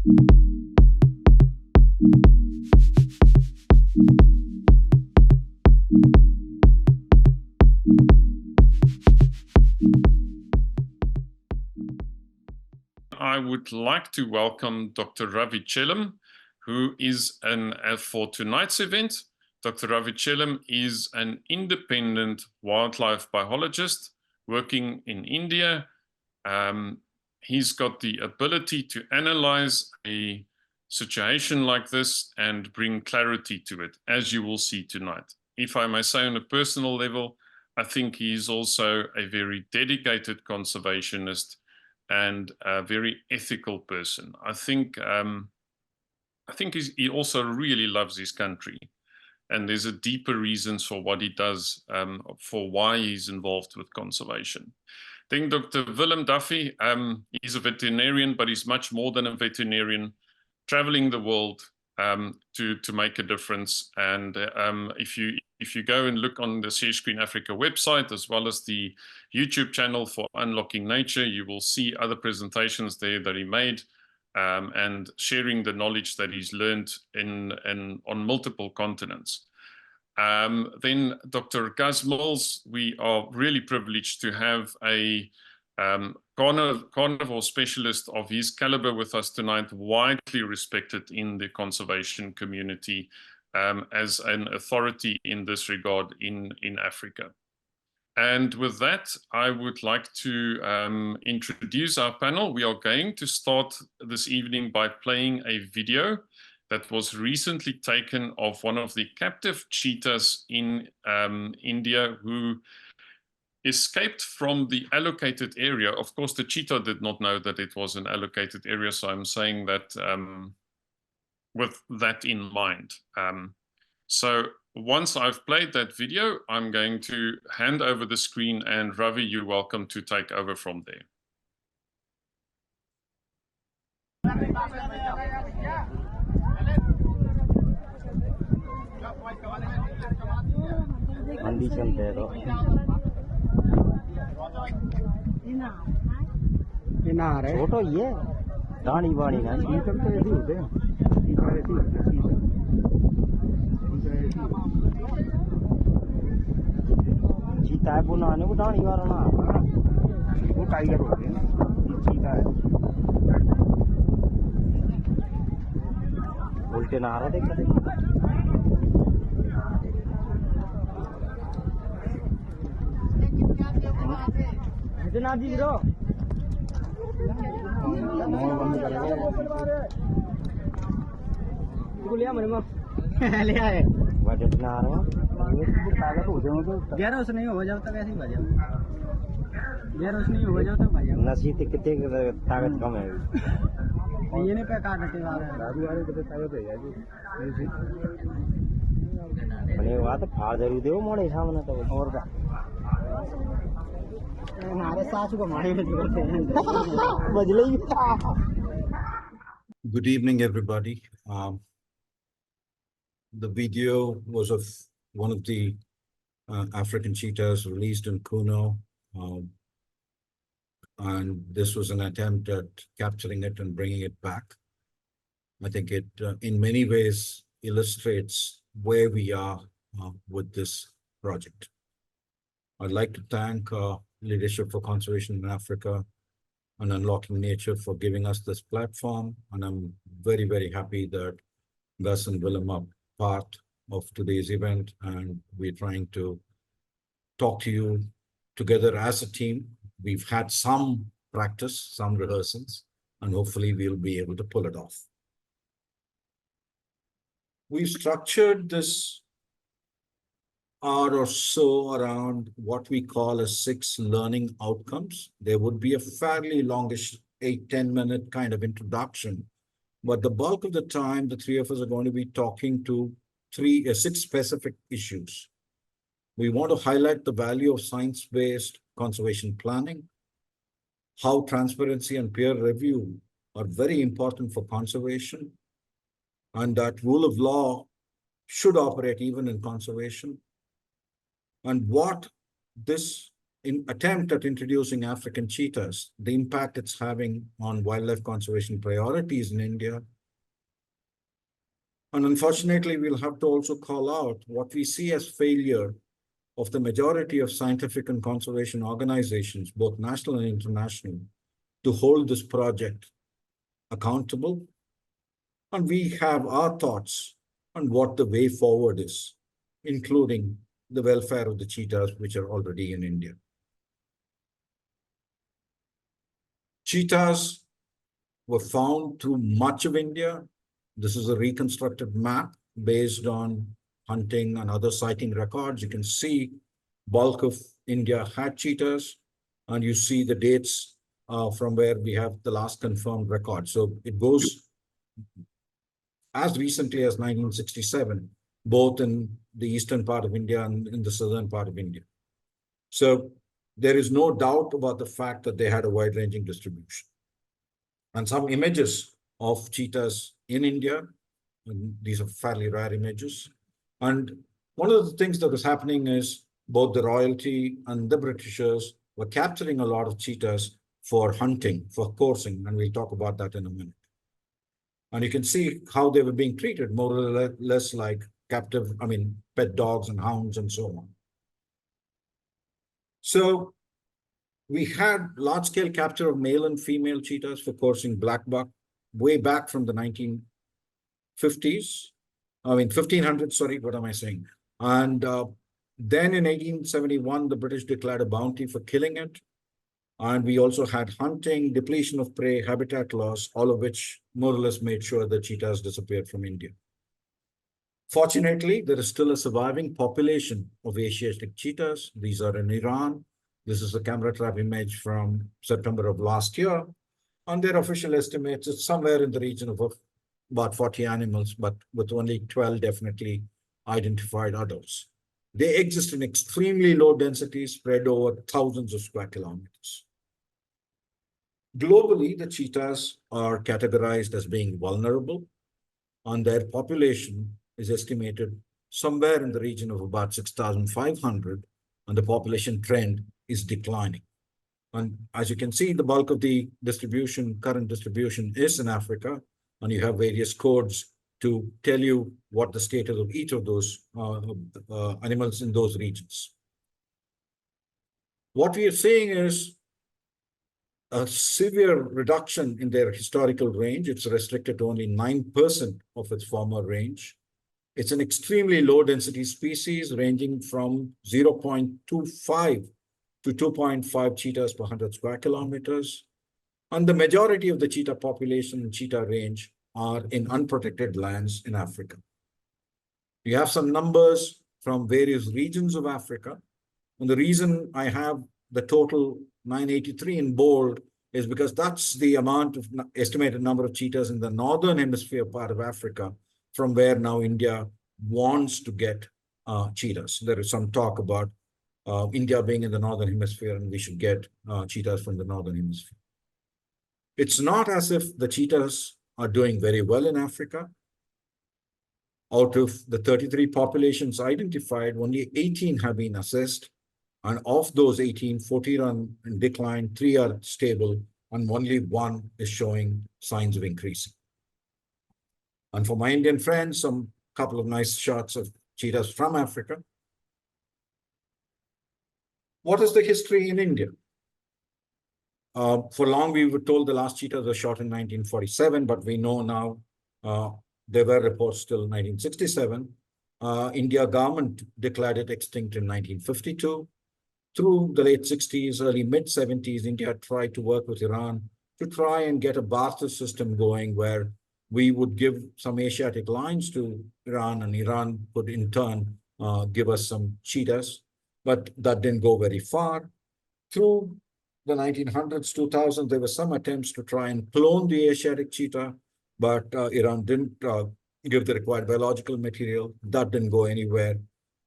I would like to welcome Dr. Ravi Chellam, who is for tonight's event. Dr. Ravi Chellam is an independent wildlife biologist working in India. He's got the ability to analyze a situation like this and bring clarity to it, as you will see tonight. If I may say on a personal level, I think he's also a very dedicated conservationist and a very ethical person. I think he also really loves his country, and there's a deeper reasons for what he does, for why he's involved with conservation. Then Dr. Willem Duffy, he's a veterinarian, but he's much more than a veterinarian, traveling the world to make a difference. And if you go and look on the Share Screen Africa website, as well as the YouTube channel for Unlocking Nature, you will see other presentations there that he made, and sharing the knowledge that he's learned on multiple continents. Then Dr. Gus Mills, we are really privileged to have a carnivore specialist of his caliber with us tonight, widely respected in the conservation community as an authority in this regard in Africa. And with that, I would like to introduce our panel. We are going to start this evening by playing a video that was recently taken of one of the captive cheetahs in India who escaped from the allocated area. Of course, the cheetah did not know that it was an allocated area, so I'm saying that with that in mind. So once I've played that video, I'm going to hand over the screen, and Ravi, you're welcome to take over from there. छोटो ये दानी वाणी ना शीतल तो ऐसे होते हैं चीता है बुनाने वो दानी वाला ना वो टाइगर होते हैं चीता है उल्टे ना आ रहा देखते इतना दी रो लिया मेरे में ले आए बजट ना आ रहा ताकत हो जाओ तो 11 से नहीं हो जाओ तब ऐसे ही बजाओ 11 से नहीं हो जाओ तब बजाओ नसी ते कितने ताकत कम है ये नहीं पे काट देते दारू वाले कितने ताकत है यार जी बने बात फाड़ जरूर दे मोड़े सामने तो और का Good evening, everybody. The video was of one of the African cheetahs released in Kuno, and this was an attempt at capturing it and bringing it back. I think it, in many ways, illustrates where we are with this project. I'd like to thank Leadership for Conservation in Africa and Unlocking Nature for giving us this platform. And I'm very, very happy that Gus and Willem are part of today's event. And we're trying to talk to you together as a team. We've had some practice, some rehearsals, and hopefully we'll be able to pull it off. We've structured this hour or so around what we call as 6 learning outcomes. There would be a fairly longish 8-10 minute kind of introduction, but the bulk of the time, the three of us are going to be talking to 6 specific issues. We want to highlight the value of science-based conservation planning, how transparency and peer review are very important for conservation, and that rule of law should operate even in conservation, and what this attempt at introducing African cheetahs, the impact it's having on wildlife conservation priorities in India. And unfortunately, we'll have to also call out what we see as failure of the majority of scientific and conservation organizations, both national and international, to hold this project accountable. And we have our thoughts on what the way forward is, including the welfare of the cheetahs, which are already in India. Cheetahs were found through much of India. This is a reconstructed map based on hunting and other sighting records. You can see bulk of India had cheetahs, and you see the dates from where we have the last confirmed record. So it goes as recently as 1967, both in the eastern part of India and in the southern part of India. So there is no doubt about the fact that they had a wide-ranging distribution. And some images of cheetahs in India, and these are fairly rare images. And one of the things that was happening is both the royalty and the Britishers were capturing a lot of cheetahs for hunting, for coursing, and we'll talk about that in a minute. And you can see how they were being treated, more or less like pet dogs and hounds and so on. So we had large-scale capture of male and female cheetahs for coursing black buck way back from the 1500s, sorry, what am I saying? And then in 1871, the British declared a bounty for killing it. And we also had hunting, depletion of prey, habitat loss, all of which more or less made sure the cheetahs disappeared from India. Fortunately, there is still a surviving population of Asiatic cheetahs. These are in Iran. This is a camera trap image from September of last year. On their official estimates, it's somewhere in the region of about 40 animals, but with only 12 definitely identified adults. They exist in extremely low density, spread over thousands of square kilometers. Globally, the cheetahs are categorized as being vulnerable, and their population is estimated somewhere in the region of about 6,500, and the population trend is declining. And as you can see, the bulk of the distribution, current distribution, is in Africa, and you have various codes to tell you what the status of each of those animals in those regions. What we are seeing is a severe reduction in their historical range. It's restricted to only 9% of its former range. It's an extremely low density species ranging from 0.25 to 2.5 cheetahs per 100 square kilometers. And the majority of the cheetah population and cheetah range are in unprotected lands in Africa. You have some numbers from various regions of Africa. And the reason I have the total 983 in bold is because that's the amount of estimated number of cheetahs in the northern hemisphere part of Africa, from where now India wants to get cheetahs. There is some talk about India being in the northern hemisphere and we should get cheetahs from the northern hemisphere. It's not as if the cheetahs are doing very well in Africa. Out of the 33 populations identified, only 18 have been assessed. And of those 18, 14 are in decline, 3 are stable, and only 1 is showing signs of increasing. And for my Indian friends, some couple of nice shots of cheetahs from Africa. What is the history in India? For long, we were told the last cheetahs were shot in 1947, but we know now there were reports till 1967. India government declared it extinct in 1952. Through the late 60s, early mid-70s, India tried to work with Iran to try and get a barter system going where we would give some Asiatic lions to Iran and Iran could in turn give us some cheetahs, but that didn't go very far. Through the 1900s, 2000s, there were some attempts to try and clone the Asiatic cheetah, but Iran didn't give the required biological material. That didn't go anywhere.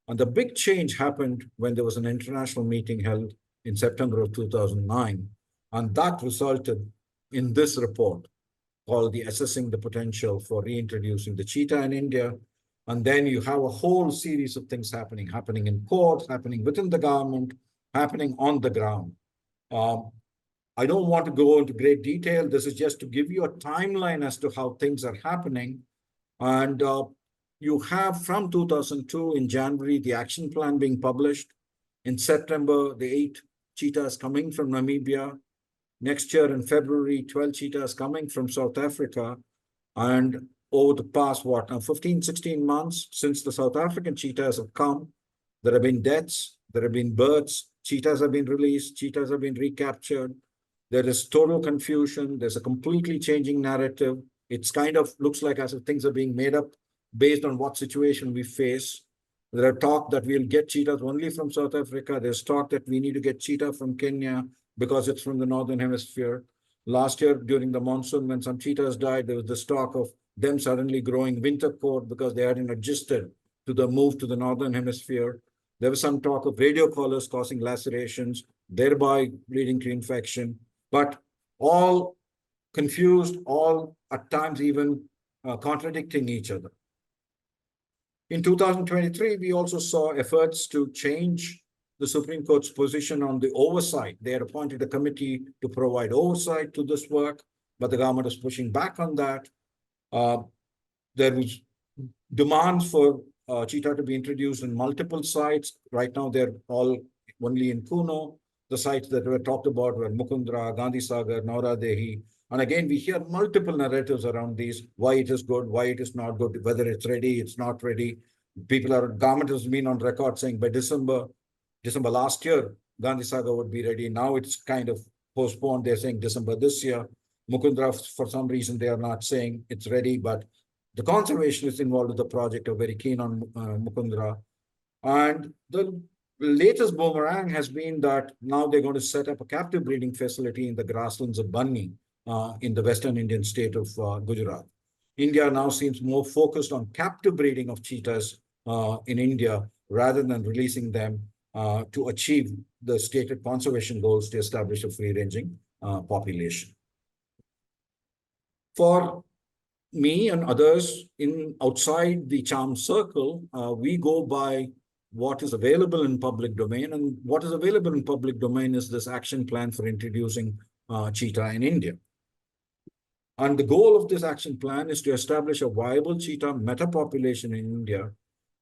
And the big change happened when there was an international meeting held in September of 2009. And that resulted in this report called the Assessing the Potential for Reintroducing the Cheetah in India. And then you have a whole series of things happening in courts, happening within the government, happening on the ground. I don't want to go into great detail. This is just to give you a timeline as to how things are happening. And you have from 2002 in January, the action plan being published. In September, the 8 cheetahs coming from Namibia. Next year in February, 12 cheetahs coming from South Africa. And over the past, 15, 16 months since the South African cheetahs have come, there have been deaths, there have been births, cheetahs have been released, cheetahs have been recaptured. There is total confusion. There's a completely changing narrative. It's kind of looks like as if things are being made up based on what situation we face. There are talk that we'll get cheetahs only from South Africa. There's talk that we need to get cheetah from Kenya because it's from the Northern Hemisphere. Last year, during the monsoon, when some cheetahs died, there was this talk of them suddenly growing winter coat because they hadn't adjusted to the move to the Northern Hemisphere. There was some talk of radio collars causing lacerations, thereby leading to infection. But all confused, all at times even contradicting each other. In 2023, we also saw efforts to change the Supreme Court's position on the oversight. They had appointed a committee to provide oversight to this work, but the government is pushing back on that. There was demands for cheetah to be introduced in multiple sites. Right now, they're all only in Kuno. The sites that were talked about were Mukundra, Gandhi Sagar, Nauradehi. And again, we hear multiple narratives around these, why it is good, why it is not good, whether it's ready, it's not ready. Government has been on record saying by December last year, Gandhi Sagar would be ready. Now it's kind of postponed. They're saying December this year. Mukundra, for some reason, they are not saying it's ready, but the conservationists involved with the project are very keen on Mukundra. And the latest boomerang has been that now they're going to set up a captive breeding facility in the grasslands of Banni in the western Indian state of Gujarat. India now seems more focused on captive breeding of cheetahs in India rather than releasing them to achieve the stated conservation goals to establish a free-ranging population. For me and others outside the charm circle, we go by what is available in public domain, and what is available in public domain is this action plan for introducing cheetah in India. And the goal of this action plan is to establish a viable cheetah metapopulation in India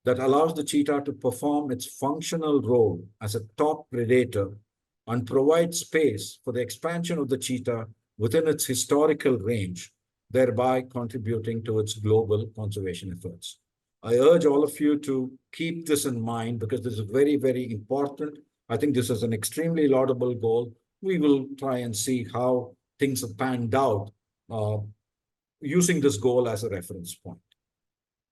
that allows the cheetah to perform its functional role as a top predator and provide space for the expansion of the cheetah within its historical range, thereby contributing to its global conservation efforts. I urge all of you to keep this in mind because this is very, very important. I think this is an extremely laudable goal. We will try and see how things have panned out using this goal as a reference point.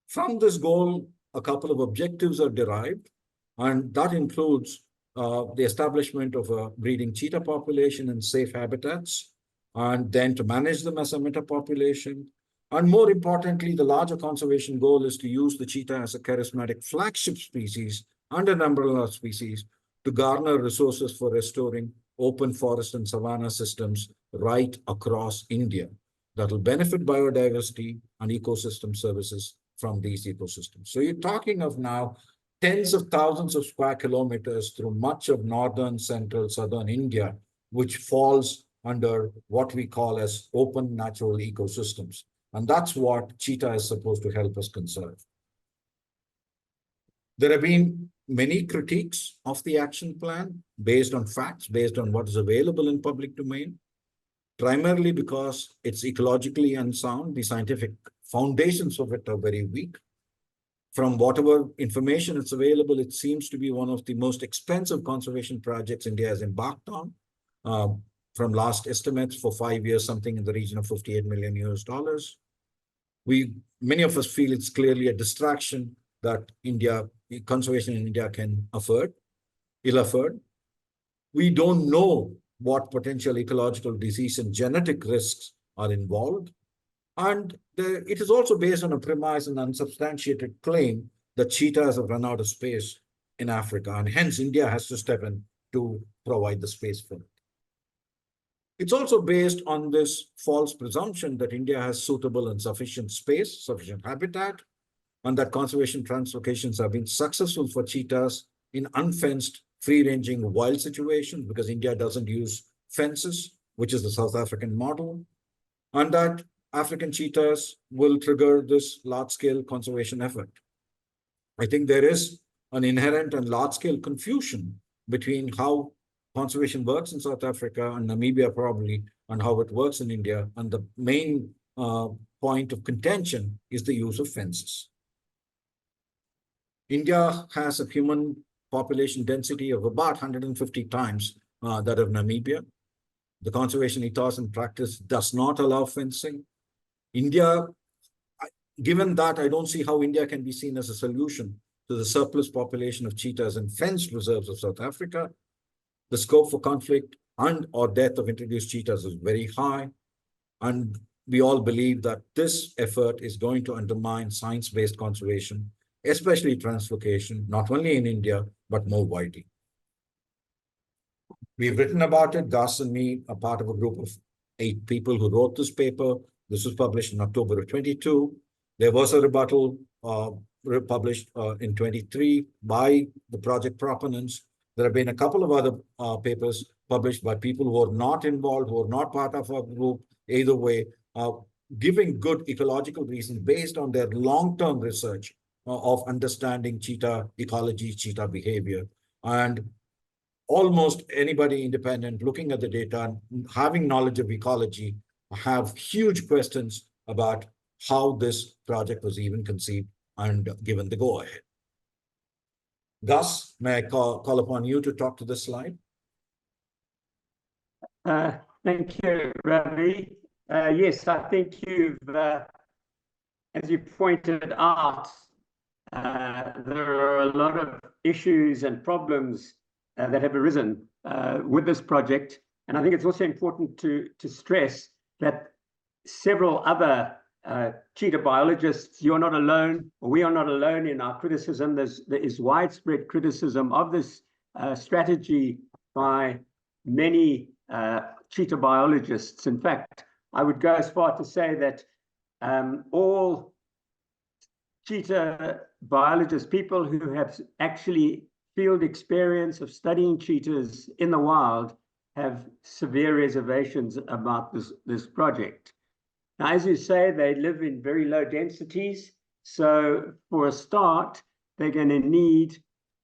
From this goal, a couple of objectives are derived, and that includes the establishment of a breeding cheetah population in safe habitats, and then to manage them as a metapopulation. And more importantly, the larger conservation goal is to use the cheetah as a charismatic flagship species and an umbrella species to garner resources for restoring open forest and savanna systems right across India that will benefit biodiversity and ecosystem services from these ecosystems. So you're talking of now tens of thousands of square kilometers through much of northern, central, southern India, which falls under what we call as open natural ecosystems. And that's what cheetah is supposed to help us conserve. There have been many critiques of the action plan based on facts, based on what is available in public domain, primarily because it's ecologically unsound. The scientific foundations of it are very weak. From whatever information is available, it seems to be one of the most expensive conservation projects India has embarked on. From last estimates for 5 years, something in the region of $58 million US. Many of us feel it's clearly a distraction that conservation in India can ill afford. We don't know what potential ecological disease and genetic risks are involved. And it is also based on a premise and unsubstantiated claim that cheetahs have run out of space in Africa, and hence India has to step in to provide the space for it. It's also based on this false presumption that India has suitable and sufficient space, sufficient habitat, and that conservation translocations have been successful for cheetahs in unfenced free-ranging wild situations because India doesn't use fences, which is the South African model, and that African cheetahs will trigger this large-scale conservation effort. I think there is an inherent and large-scale confusion between how conservation works in South Africa and Namibia probably, and how it works in India. And the main point of contention is the use of fences. India has a human population density of about 150 times that of Namibia. The conservation ethos and practice does not allow fencing. India, given that, I don't see how India can be seen as a solution to the surplus population of cheetahs in fenced reserves of South Africa. The scope for conflict and or death of introduced cheetahs is very high. And we all believe that this effort is going to undermine science-based conservation, especially translocation, not only in India, but more widely. We've written about it. Gus and me are part of a group of 8 people who wrote this paper. This was published in October of 22. There was a rebuttal published in 23 by the project proponents. There have been a couple of other papers published by people who are not involved, who are not part of our group, either way, giving good ecological reasons based on their long-term research of understanding cheetah ecology, cheetah behavior. And almost anybody independent looking at the data and having knowledge of ecology have huge questions about how this project was even conceived and given the go-ahead. Gus, may I call upon you to talk to this slide? Thank you, Ravi. Yes, I think you've, as you pointed out, there are a lot of issues and problems that have arisen with this project. And I think it's also important to stress that several other cheetah biologists, you're not alone, or we are not alone in our criticism. There is widespread criticism of this strategy by many cheetah biologists. In fact, I would go as far to say that all cheetah biologists, people who have actually field experience of studying cheetahs in the wild, have severe reservations about this project. Now, as you say, they live in very low densities. So for a start, they're going to need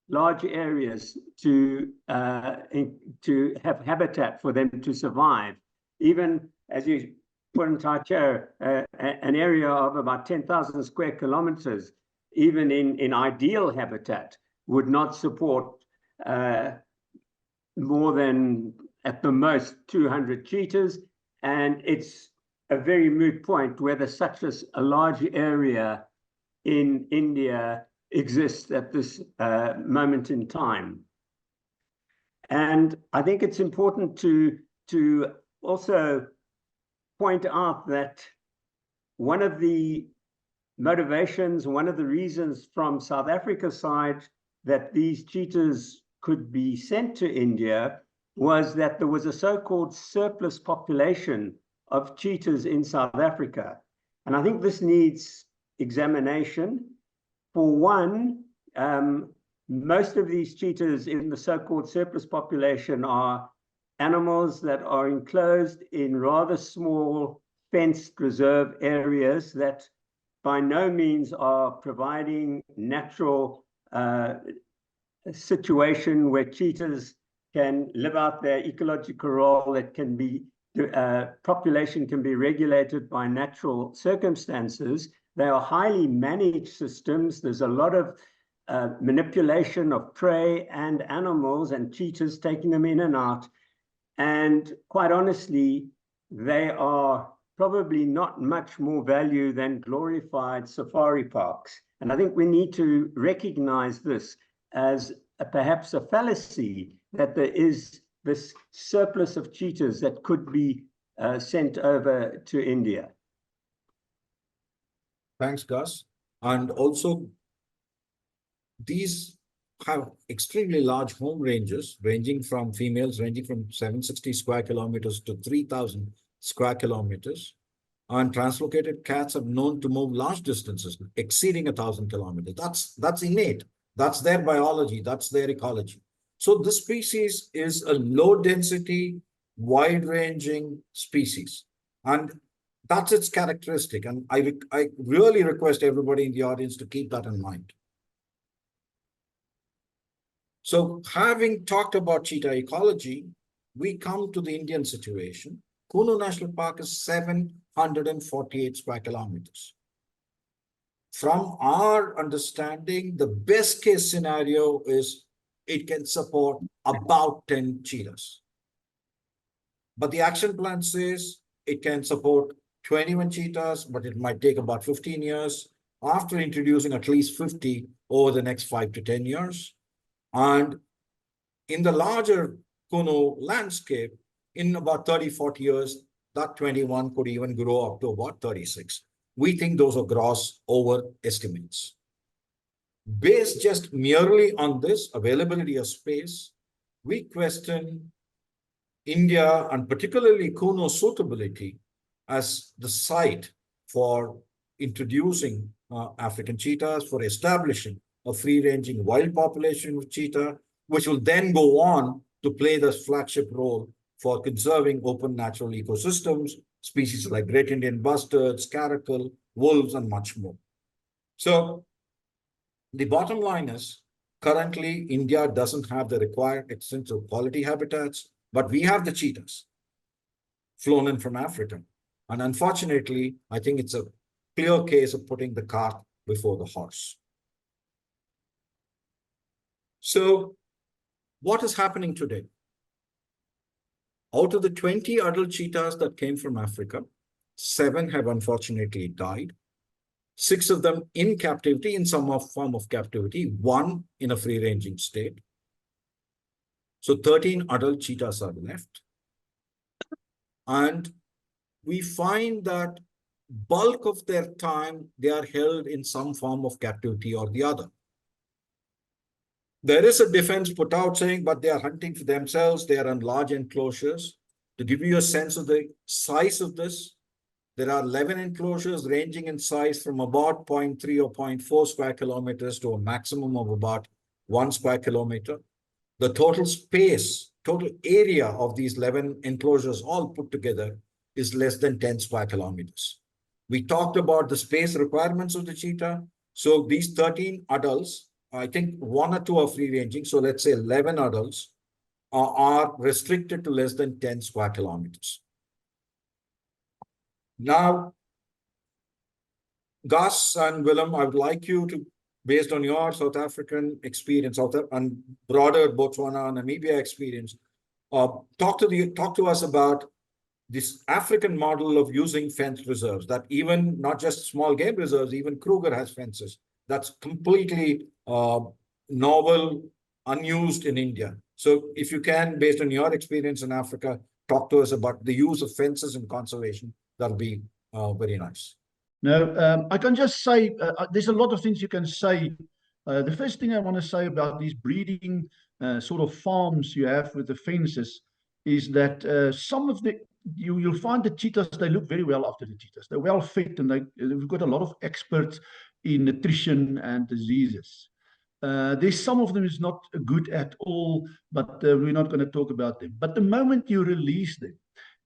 large areas to have habitat for them to survive. Even as you put into our chair, an area of about 10,000 square kilometers, even in ideal habitat, would not support more than, at the most, 200 cheetahs. And it's a very moot point whether such a large area in India exists at this moment in time. And I think it's important to also point out that one of the motivations, one of the reasons from South Africa's side that these cheetahs could be sent to India was that there was a so-called surplus population of cheetahs in South Africa. And I think this needs examination. For one, most of these cheetahs in the so-called surplus population are animals that are enclosed in rather small fenced reserve areas that by no means are providing natural situation where cheetahs can live out their ecological role, that can be population can be regulated by natural circumstances. They are highly managed systems. There's a lot of manipulation of prey and animals and cheetahs taking them in and out. And quite honestly, they are probably not much more value than glorified safari parks. And I think we need to recognize this as perhaps a fallacy, that there is this surplus of cheetahs that could be sent over to India. Thanks, Gus. And also, these have extremely large home ranges, ranging from females ranging from 760 square kilometers to 3,000 square kilometers. And translocated cats are known to move large distances, exceeding 1,000 kilometers. That's innate. That's their biology. That's their ecology. So this species is a low density, wide ranging species. And that's its characteristic. And I really request everybody in the audience to keep that in mind. So having talked about cheetah ecology, we come to the Indian situation. Kuno National Park is 748 square kilometers. From our understanding, the best case scenario is it can support about 10 cheetahs. But the action plan says it can support 21 cheetahs, but it might take about 15 years after introducing at least 50 over the next 5 to 10 years. And in the larger Kuno landscape, in about 30, 40 years, that 21 could even grow up to about 36. We think those are gross overestimates. Based just merely on this availability of space, we question India and particularly Kuno's suitability as the site for introducing African cheetahs, for establishing a free-ranging wild population of cheetah, which will then go on to play the flagship role for conserving open natural ecosystems, species like great Indian bustards, caracal, wolves, and much more. So the bottom line is, currently, India doesn't have the required extensive quality habitats, but we have the cheetahs flown in from Africa. And unfortunately, I think it's a clear case of putting the cart before the horse. So what is happening today? Out of the 20 adult cheetahs that came from Africa, 7 have unfortunately died. 6 of them in captivity, in some form of captivity, 1 in a free-ranging state. So 13 adult cheetahs are left. And we find that bulk of their time, they are held in some form of captivity or the other. There is a defense put out saying, but they are hunting for themselves. They are in large enclosures. To give you a sense of the size of this, there are 11 enclosures ranging in size from about 0.3 or 0.4 square kilometers to a maximum of about 1 square kilometer. The total space, total area of these 11 enclosures all put together is less than 10 square kilometers. We talked about the space requirements of the cheetah. So these 13 adults, I think 1 or 2 are free ranging. So let's say 11 adults are restricted to less than 10 square kilometers. Now, Gus and Willem, I would like you to, based on your South African experience and broader Botswana and Namibia experience, talk to us about this African model of using fenced reserves, that even not just small game reserves, even Kruger has fences. That's completely novel, unused in India. So if you can, based on your experience in Africa, talk to us about the use of fences in conservation, that'll be very nice. No, I can just say, there's a lot of things you can say. The first thing I want to say about these breeding sort of farms you have with the fences is that some of the, you'll find the cheetahs, they look very well after the cheetahs. They're well fed, and we've got a lot of experts in nutrition and diseases. There's some of them is not good at all, but we're not going to talk about them. But the moment you release them,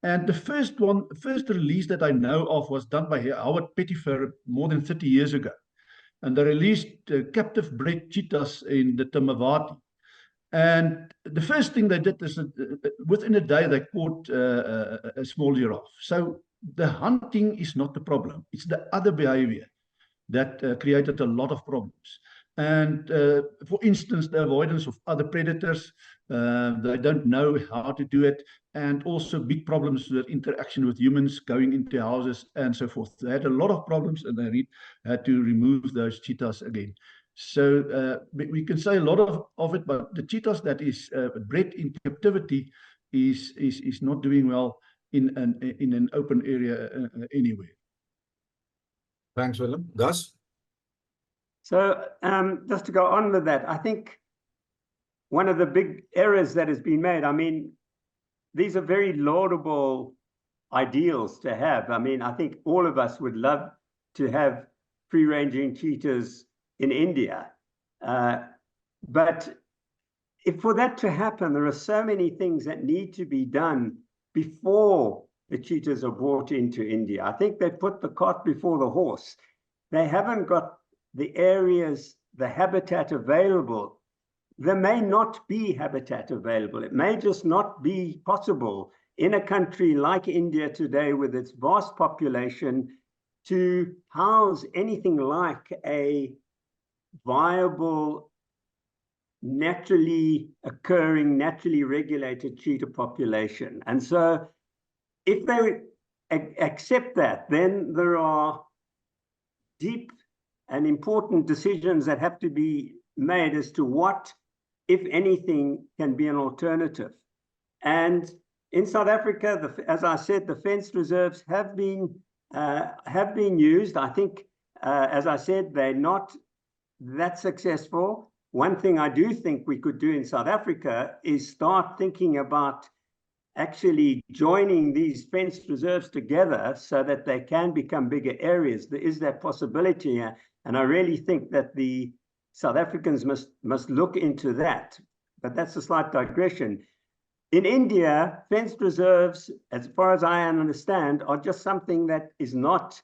and the first release that I know of was done by Howard Pettifer more than 30 years ago. And they released captive bred cheetahs in the Tamavati. And the first thing they did is within a day, they caught a small giraffe. So the hunting is not the problem. It's the other behavior that created a lot of problems. And for instance, the avoidance of other predators, they don't know how to do it, and also big problems with interaction with humans, going into houses and so forth. They had a lot of problems, and they had to remove those cheetahs again. So we can say a lot of it, but the cheetahs that is bred in captivity is not doing well in an open area anywhere. Thanks, Willem. Gus? So just to go on with that, I think one of the big errors that has been made, I mean, these are very laudable ideals to have. I mean, I think all of us would love to have free-ranging cheetahs in India. But if for that to happen, there are so many things that need to be done before the cheetahs are brought into India. I think they put the cart before the horse. They haven't got the areas, the habitat available. There may not be habitat available. It may just not be possible in a country like India today with its vast population to house anything like a viable, naturally occurring, naturally regulated cheetah population. And so if they accept that, then there are deep and important decisions that have to be made as to what, if anything, can be an alternative. And in South Africa, as I said, the fenced reserves have been used. I think, as I said, they're not that successful. One thing I do think we could do in South Africa is start thinking about actually joining these fenced reserves together so that they can become bigger areas. There is that possibility, and I really think that the South Africans must look into that. But that's a slight digression. In India, fenced reserves, as far as I understand, are just something that is not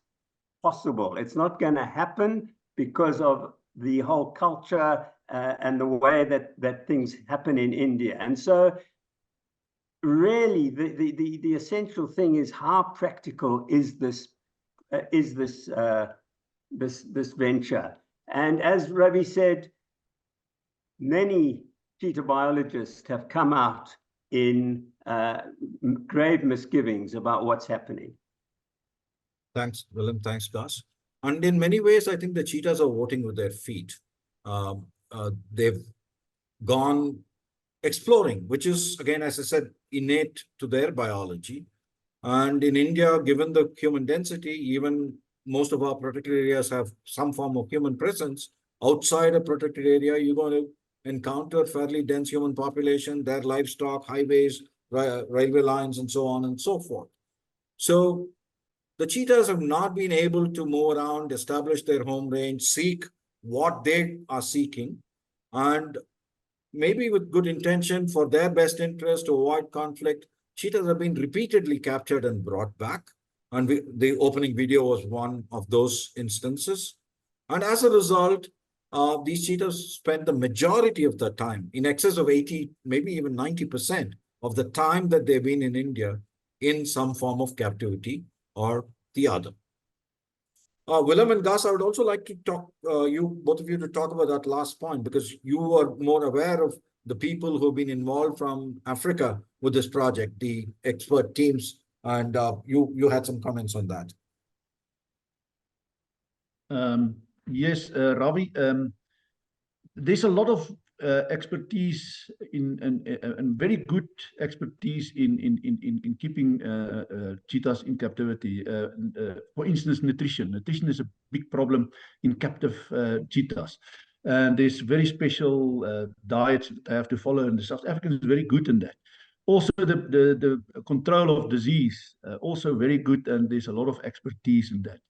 possible. It's not going to happen because of the whole culture and the way that things happen in India. And so really the essential thing is how practical is this venture. And as Ravi said, many cheetah biologists have come out in grave misgivings about what's happening. Thanks, Willem. Thanks, Gus. And in many ways, I think the cheetahs are voting with their feet. They've gone exploring, which is, again, as I said, innate to their biology. And in India, given the human density, even most of our protected areas have some form of human presence. Outside a protected area, you're going to encounter fairly dense human population, their livestock, highways, railway lines, and so on and so forth. So the cheetahs have not been able to move around, establish their home range, seek what they are seeking, and maybe with good intention for their best interest to avoid conflict, cheetahs have been repeatedly captured and brought back. And the opening video was one of those instances. And as a result, these cheetahs spend the majority of the time, in excess of 80, maybe even 90% of the time that they've been in India, in some form of captivity or the other. Willem and Gus, I would also like to talk, both of you to talk about that last point, because you are more aware of the people who've been involved from Africa with this project, the expert teams, and you had some comments on that. Yes, Ravi, there's a lot of expertise and very good expertise in keeping cheetahs in captivity. For instance, nutrition. Nutrition is a big problem in captive cheetahs. And there's very special diets that they have to follow, and the South Africans are very good in that. Also, the control of disease, also very good, and there's a lot of expertise in that.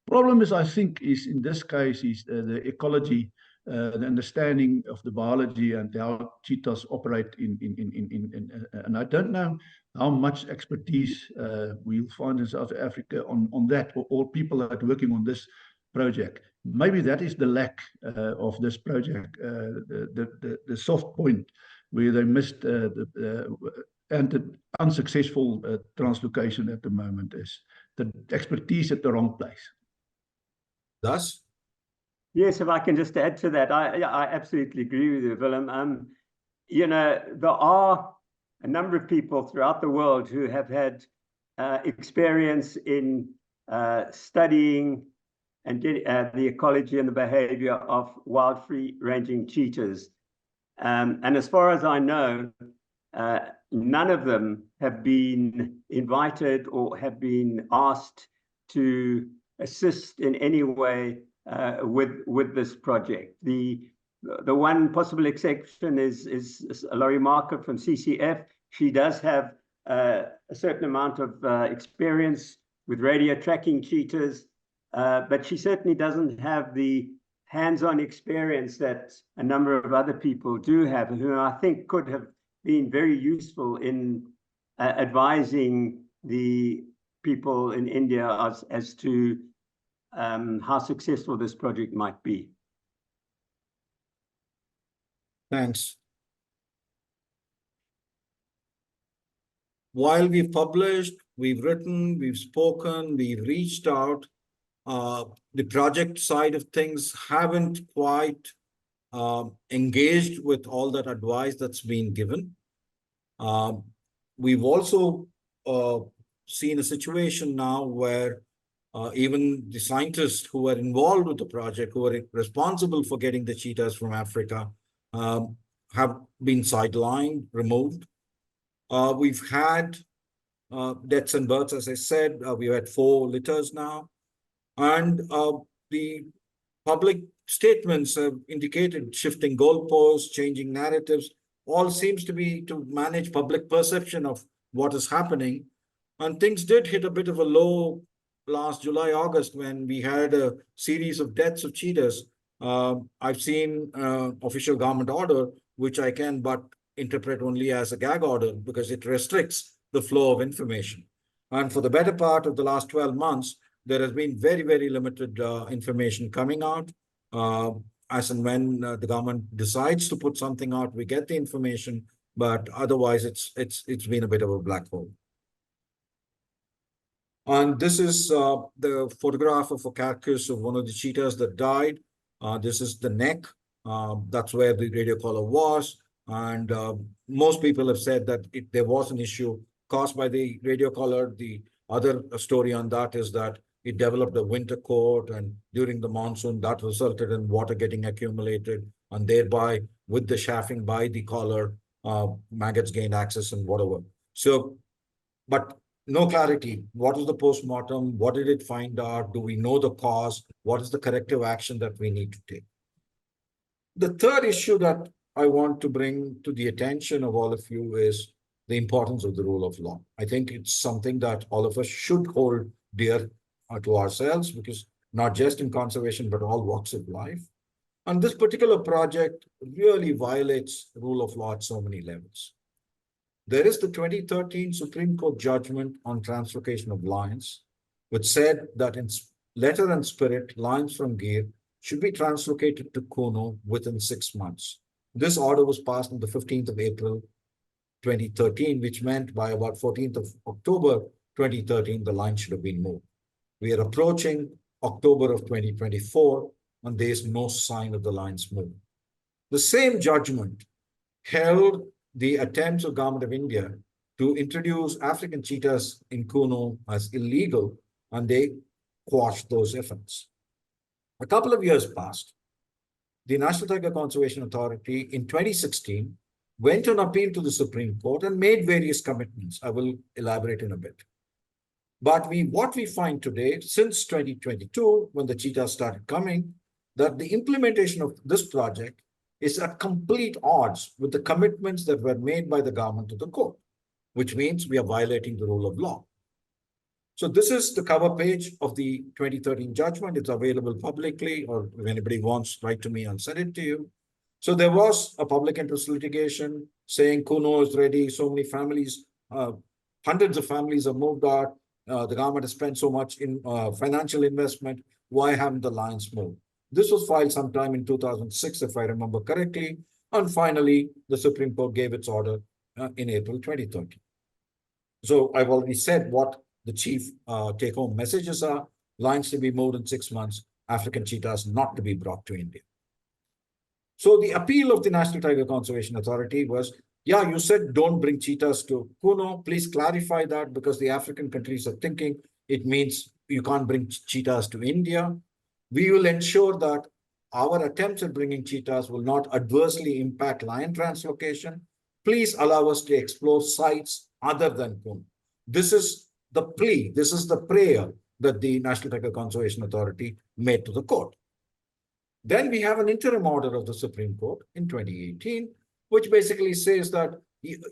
Problem is, I think, is in this case, is the ecology, the understanding of the biology and how cheetahs operate and I don't know how much expertise we'll find in South Africa on that, or people that are working on this project. Maybe that is the lack of this project, the soft point where they missed and the unsuccessful translocation at the moment is the expertise at the wrong place. Thus? Yes, if I can just add to that, I absolutely agree with you, Willem. You know, there are a number of people throughout the world who have had experience in studying and the ecology and the behavior of wild free-ranging cheetahs. And as far as I know, none of them have been invited or have been asked to assist in any way with this project. The one possible exception is Laurie Marker from CCF. She does have a certain amount of experience with radio tracking cheetahs, but she certainly doesn't have the hands-on experience that a number of other people do have, who I think could have been very useful in advising the people in India as to how successful this project might be. Thanks. While we've published, we've written, we've spoken, we've reached out, the project side of things haven't quite engaged with all that advice that's been given. We've also seen a situation now where even the scientists who are involved with the project, who are responsible for getting the cheetahs from Africa, have been sidelined, removed. We've had deaths and births, as I said. We've had 4 litters now. And the public statements have indicated shifting goalposts, changing narratives, all seems to be to manage public perception of what is happening. And things did hit a bit of a low last July, August, when we had a series of deaths of cheetahs. I've seen official government order, which I can but interpret only as a gag order because it restricts the flow of information. And for the better part of the last 12 months, there has been very, very limited information coming out. As and when the government decides to put something out, we get the information, but otherwise it's been a bit of a black hole. And this is the photograph of a carcass of one of the cheetahs that died. This is the neck. That's where the radio collar was. And most people have said that there was an issue caused by the radio collar. The other story on that is that it developed a winter coat, and during the monsoon, that resulted in water getting accumulated, and thereby, with the chaffing by the collar, maggots gained access and whatever. So, but no clarity. What is the postmortem? What did it find out? Do we know the cause? What is the corrective action that we need to take? The third issue that I want to bring to the attention of all of you is the importance of the rule of law. I think it's something that all of us should hold dear to ourselves, because not just in conservation, but all walks of life. And this particular project really violates rule of law at so many levels. There is the 2013 Supreme Court judgment on translocation of lions, which said that in letter and spirit, lions from Gir should be translocated to Kuno within 6 months. This order was passed on the 15th of April, 2013, which meant by about 14th of October, 2013, the lions should have been moved. We are approaching October of 2024, and there is no sign of the lions move. The same judgment held the attempts of Government of India to introduce African cheetahs in Kuno as illegal, and they quashed those efforts. A couple of years passed. The National Tiger Conservation Authority in 2016 went on appeal to the Supreme Court and made various commitments. I will elaborate in a bit. But what we find today, since 2022, when the cheetahs started coming, that the implementation of this project is at complete odds with the commitments that were made by the government to the court, which means we are violating the rule of law. So this is the cover page of the 2013 judgment. It's available publicly, or if anybody wants, write to me and send it to you. So there was a public interest litigation saying Kuno is ready. So many families, hundreds of families have moved out. The government has spent so much in financial investment. Why haven't the lions moved? This was filed sometime in 2006, if I remember correctly. And finally, the Supreme Court gave its order in April 2013. So I've already said what the chief take-home messages are. Lions to be moved in 6 months, African cheetahs not to be brought to India. So the appeal of the National Tiger Conservation Authority was, yeah, you said don't bring cheetahs to Kuno. Please clarify that, because the African countries are thinking it means you can't bring cheetahs to India. We will ensure that our attempts at bringing cheetahs will not adversely impact lion translocation. Please allow us to explore sites other than Kuno. This is the plea, this is the prayer that the National Tiger Conservation Authority made to the court. Then we have an interim order of the Supreme Court in 2018, which basically says that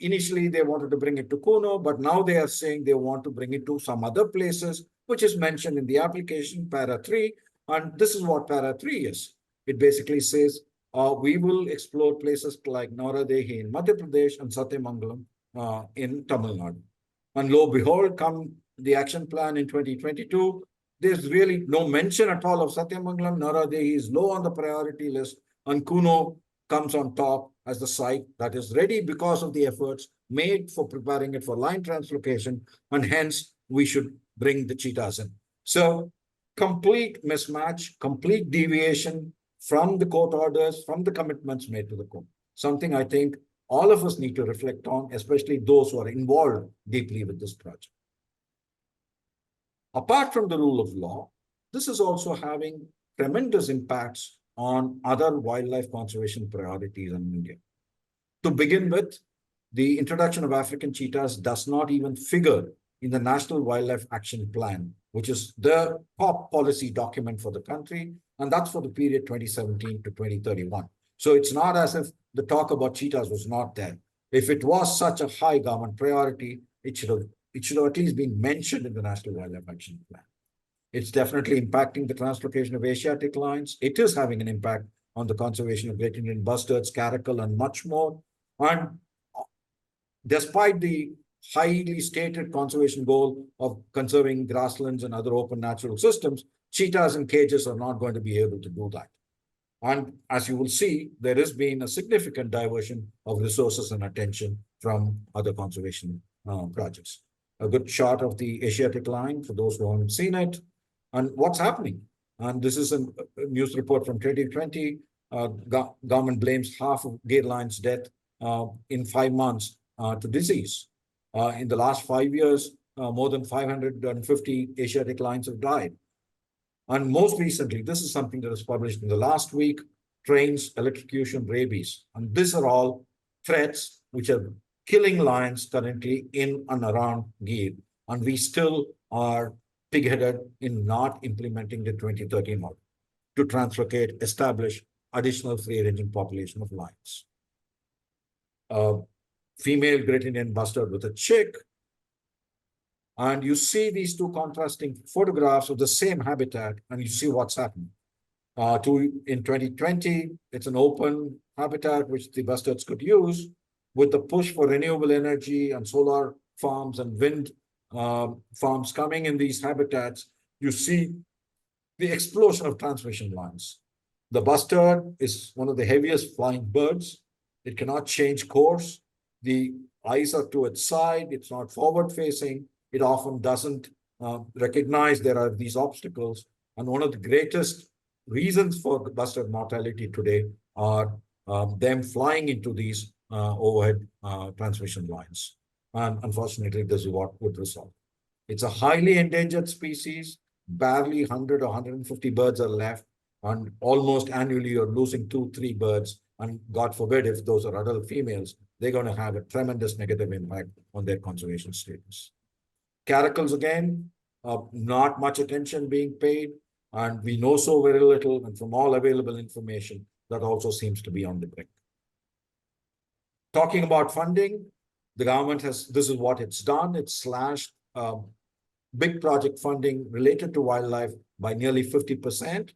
initially they wanted to bring it to Kuno, but now they are saying they want to bring it to some other places, which is mentioned in the application, para 3. And this is what para 3 is. it basically says, we will explore places like Naradehi in Madhya Pradesh and Satyamangalam in Tamil Nadu. And lo and behold, come the action plan in 2022, there's really no mention at all of Satyamangalam. Naradehi is low on the priority list, and Kuno comes on top as the site that is ready because of the efforts made for preparing it for line translocation, and hence we should bring the cheetahs in. So complete mismatch, complete deviation from the court orders, from the commitments made to the court. Something I think all of us need to reflect on, especially those who are involved deeply with this project. Apart from the rule of law, this is also having tremendous impacts on other wildlife conservation priorities in India. To begin with, the introduction of African cheetahs does not even figure in the National Wildlife Action Plan, which is the top policy document for the country, and that's for the period 2017 to 2031. So it's not as if the talk about cheetahs was not there. If it was such a high government priority, it should have at least been mentioned in the National Wildlife Action Plan. It's definitely impacting the translocation of Asiatic lions. It is having an impact on the conservation of Great Indian bustards, caracal, and much more. And despite the highly stated conservation goal of conserving grasslands and other open natural systems, cheetahs in cages are not going to be able to do that. And as you will see, there has been a significant diversion of resources and attention from other conservation projects. A good shot of the Asiatic lion for those who haven't seen it. And what's happening? And this is a news report from 2020. Government blames half of Gay lion's death in 5 months to disease. In the last 5 years, more than 550 Asiatic lions have died. And most recently, this is something that was published in the last week, trains, electrocution, rabies. And these are all threats which are killing lions currently in and around Gir. And we still are pig-headed in not implementing the 2013 model to translocate, establish additional free-ranging population of lions. Female Great Indian bustard with a chick. And you see these two contrasting photographs of the same habitat, and you see what's happening. In 2020, it's an open habitat which the bustards could use. With the push for renewable energy and solar farms and wind farms coming in these habitats, you see the explosion of transmission lines. The bustard is one of the heaviest flying birds. It cannot change course. The eyes are to its side. It's not forward facing. It often doesn't recognize there are these obstacles. And one of the greatest reasons for the bustard mortality today are them flying into these overhead transmission lines. And unfortunately, this is what would result. It's a highly endangered species. Barely 100 or 150 birds are left. And almost annually, you're losing 2-3 birds. And God forbid, if those are adult females, they're going to have a tremendous negative impact on their conservation status. Caracals, again, not much attention being paid. And we know so very little. And from all available information, that also seems to be on the brink. Talking about funding, the government this is what it's done. It's slashed big project funding related to wildlife by nearly 50%.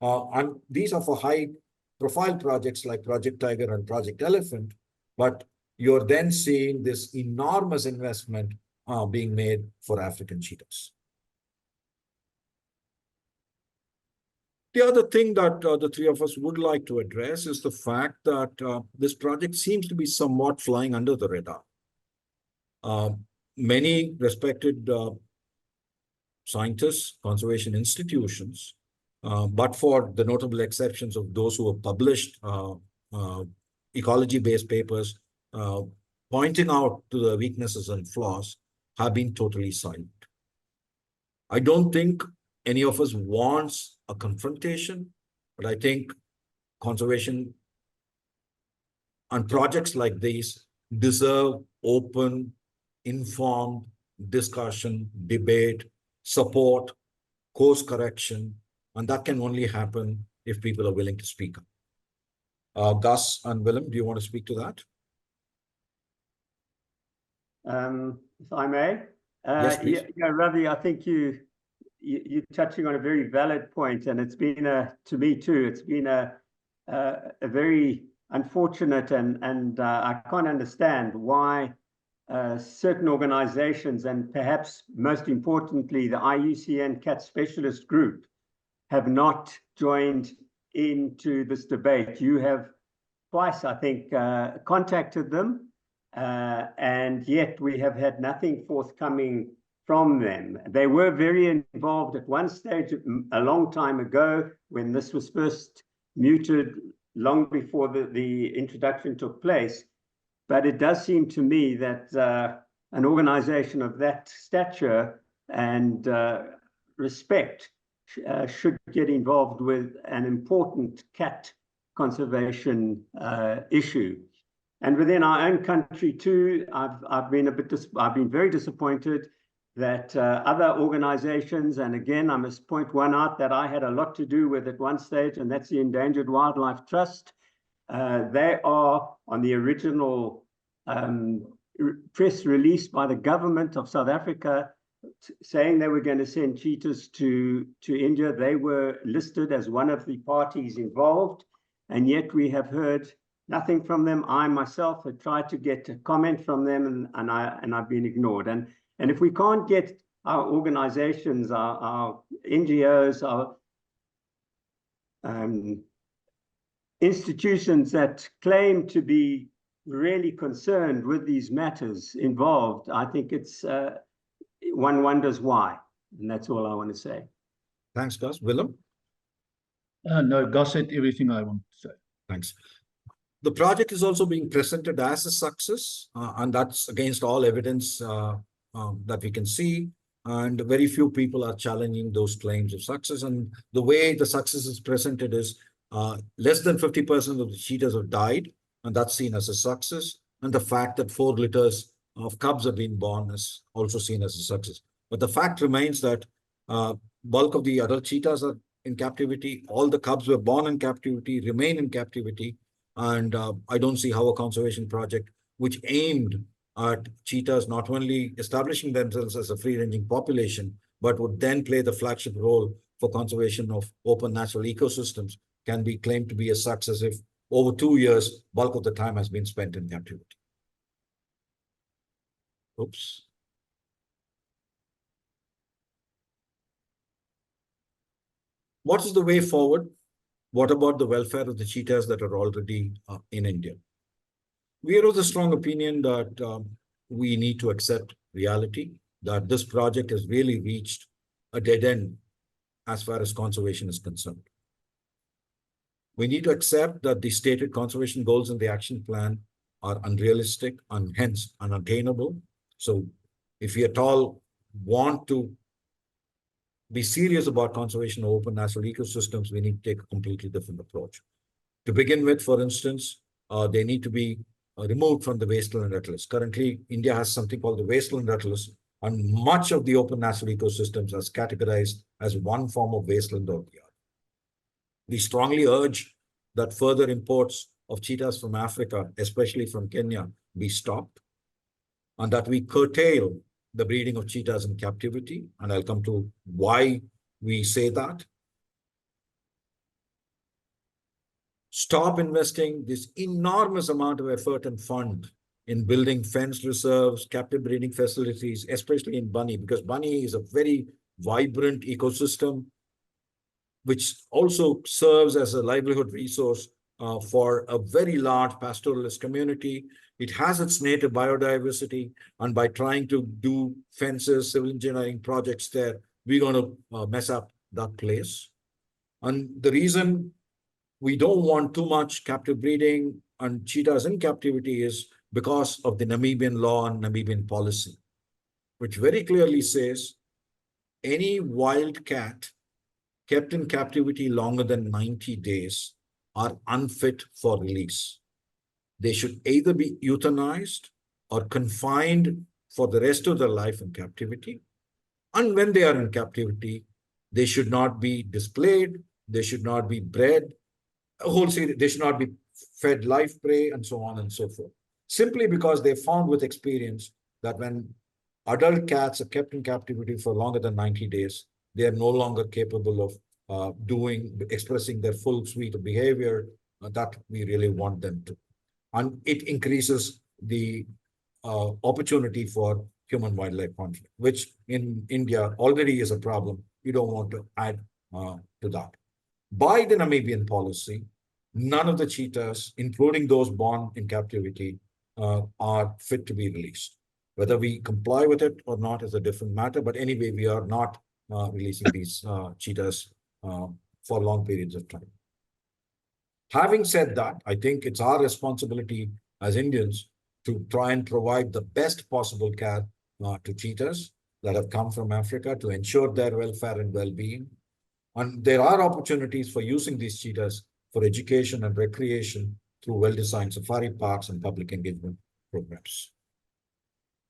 And these are for high-profile projects like Project Tiger and Project Elephant. But you're then seeing this enormous investment being made for African cheetahs. The other thing that the three of us would like to address is the fact that this project seems to be somewhat flying under the radar. Many respected scientists, conservation institutions, but for the notable exceptions of those who have published ecology-based papers pointing out to the weaknesses and flaws, have been totally silent. I don't think any of us wants a confrontation, but I think conservation and projects like these deserve open, informed discussion, debate, support, course correction, and that can only happen if people are willing to speak up. Gus and Willem, do you want to speak to that? If I may. Yes, please. Yeah, Ravi, I think you you're touching on a very valid point, and it's been to me too, it's been a very unfortunate, and I can't understand why certain organizations, and perhaps most importantly, the IUCN Cat Specialist Group, have not joined into this debate. You have twice, I think, contacted them, and yet we have had nothing forthcoming from them. They were very involved at one stage a long time ago when this was first muted, long before the introduction took place. But it does seem to me that an organization of that stature and respect should get involved with an important cat conservation issue. And within our own country too, I've been very disappointed that other organizations, and again, I must point one out that I had a lot to do with at one stage, and that's the Endangered Wildlife Trust. They are on the original press release by the government of South Africa saying they were going to send cheetahs to India. They were listed as one of the parties involved, and yet we have heard nothing from them. I myself had tried to get a comment from them, and I've been ignored. And if we can't get our organizations, our NGOs, our institutions that claim to be really concerned with these matters involved, I think it's one wonders why. And that's all I want to say. Thanks, Gus. Willem? No, Gus said everything I want to say. Thanks. The project is also being presented as a success, and that's against all evidence that we can see. And very few people are challenging those claims of success. And the way the success is presented is less than 50% of the cheetahs have died, and that's seen as a success. And the fact that 4 litters of cubs have been born is also seen as a success. But the fact remains that bulk of the adult cheetahs are in captivity. All the cubs were born in captivity, remain in captivity. And I don't see how a conservation project which aimed at cheetahs not only establishing themselves as a free-ranging population, but would then play the flagship role for conservation of open natural ecosystems can be claimed to be a success if over 2 years, bulk of the time has been spent in captivity. Oops. What is the way forward? What about the welfare of the cheetahs that are already in India? We are of the strong opinion that we need to accept reality, that this project has really reached a dead end as far as conservation is concerned. We need to accept that the stated conservation goals in the action plan are unrealistic and hence unattainable. So if we at all want to be serious about conservation of open natural ecosystems, we need to take a completely different approach. To begin with, for instance, they need to be removed from the wasteland atlas. Currently, India has something called the wasteland atlas, and much of the open natural ecosystems is categorized as one form of wasteland or the other. We strongly urge that further imports of cheetahs from Africa, especially from Kenya, be stopped, and that we curtail the breeding of cheetahs in captivity. And I'll come to why we say that. Stop investing this enormous amount of effort and fund in building fenced reserves, captive breeding facilities, especially in bunny, because bunny is a very vibrant ecosystem, which also serves as a livelihood resource for a very large pastoralist community. It has its native biodiversity, and by trying to do fences, civil engineering projects there, we're going to mess up that place. And the reason we don't want too much captive breeding and cheetahs in captivity is because of the Namibian law and Namibian policy, which very clearly says any wild cat kept in captivity longer than 90 days are unfit for release. They should either be euthanized or confined for the rest of their life in captivity. And when they are in captivity, they should not be displayed, they should not be bred, a whole series, they should not be fed live prey, and so on and so forth. Simply because they found with experience that when adult cats are kept in captivity for longer than 90 days, they are no longer capable of expressing their full suite of behavior that we really want them to. And it increases the opportunity for human-wildlife conflict, which in India already is a problem. We don't want to add to that. By the Namibian policy, none of the cheetahs, including those born in captivity, are fit to be released. Whether we comply with it or not is a different matter, but anyway, we are not releasing these cheetahs for long periods of time. Having said that, I think it's our responsibility as Indians to try and provide the best possible care to cheetahs that have come from Africa to ensure their welfare and well-being. And there are opportunities for using these cheetahs for education and recreation through well-designed safari parks and public engagement programs.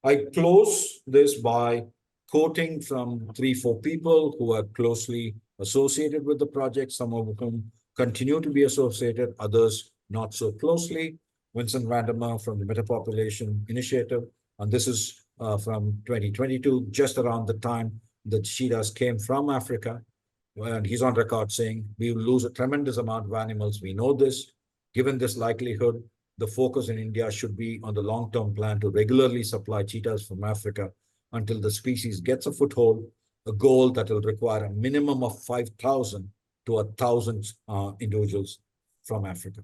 I close this by quoting from 3-4 people who are closely associated with the project, some of whom continue to be associated, others not so closely. Vincent Vandermeer from the Metapopulation Initiative, and this is from 2022, just around the time the cheetahs came from Africa. And he's on record saying, we will lose a tremendous amount of animals. We know this. Given this likelihood, the focus in India should be on the long-term plan to regularly supply cheetahs from Africa until the species gets a foothold, a goal that will require a minimum of 5,000 to 1,000 individuals from Africa.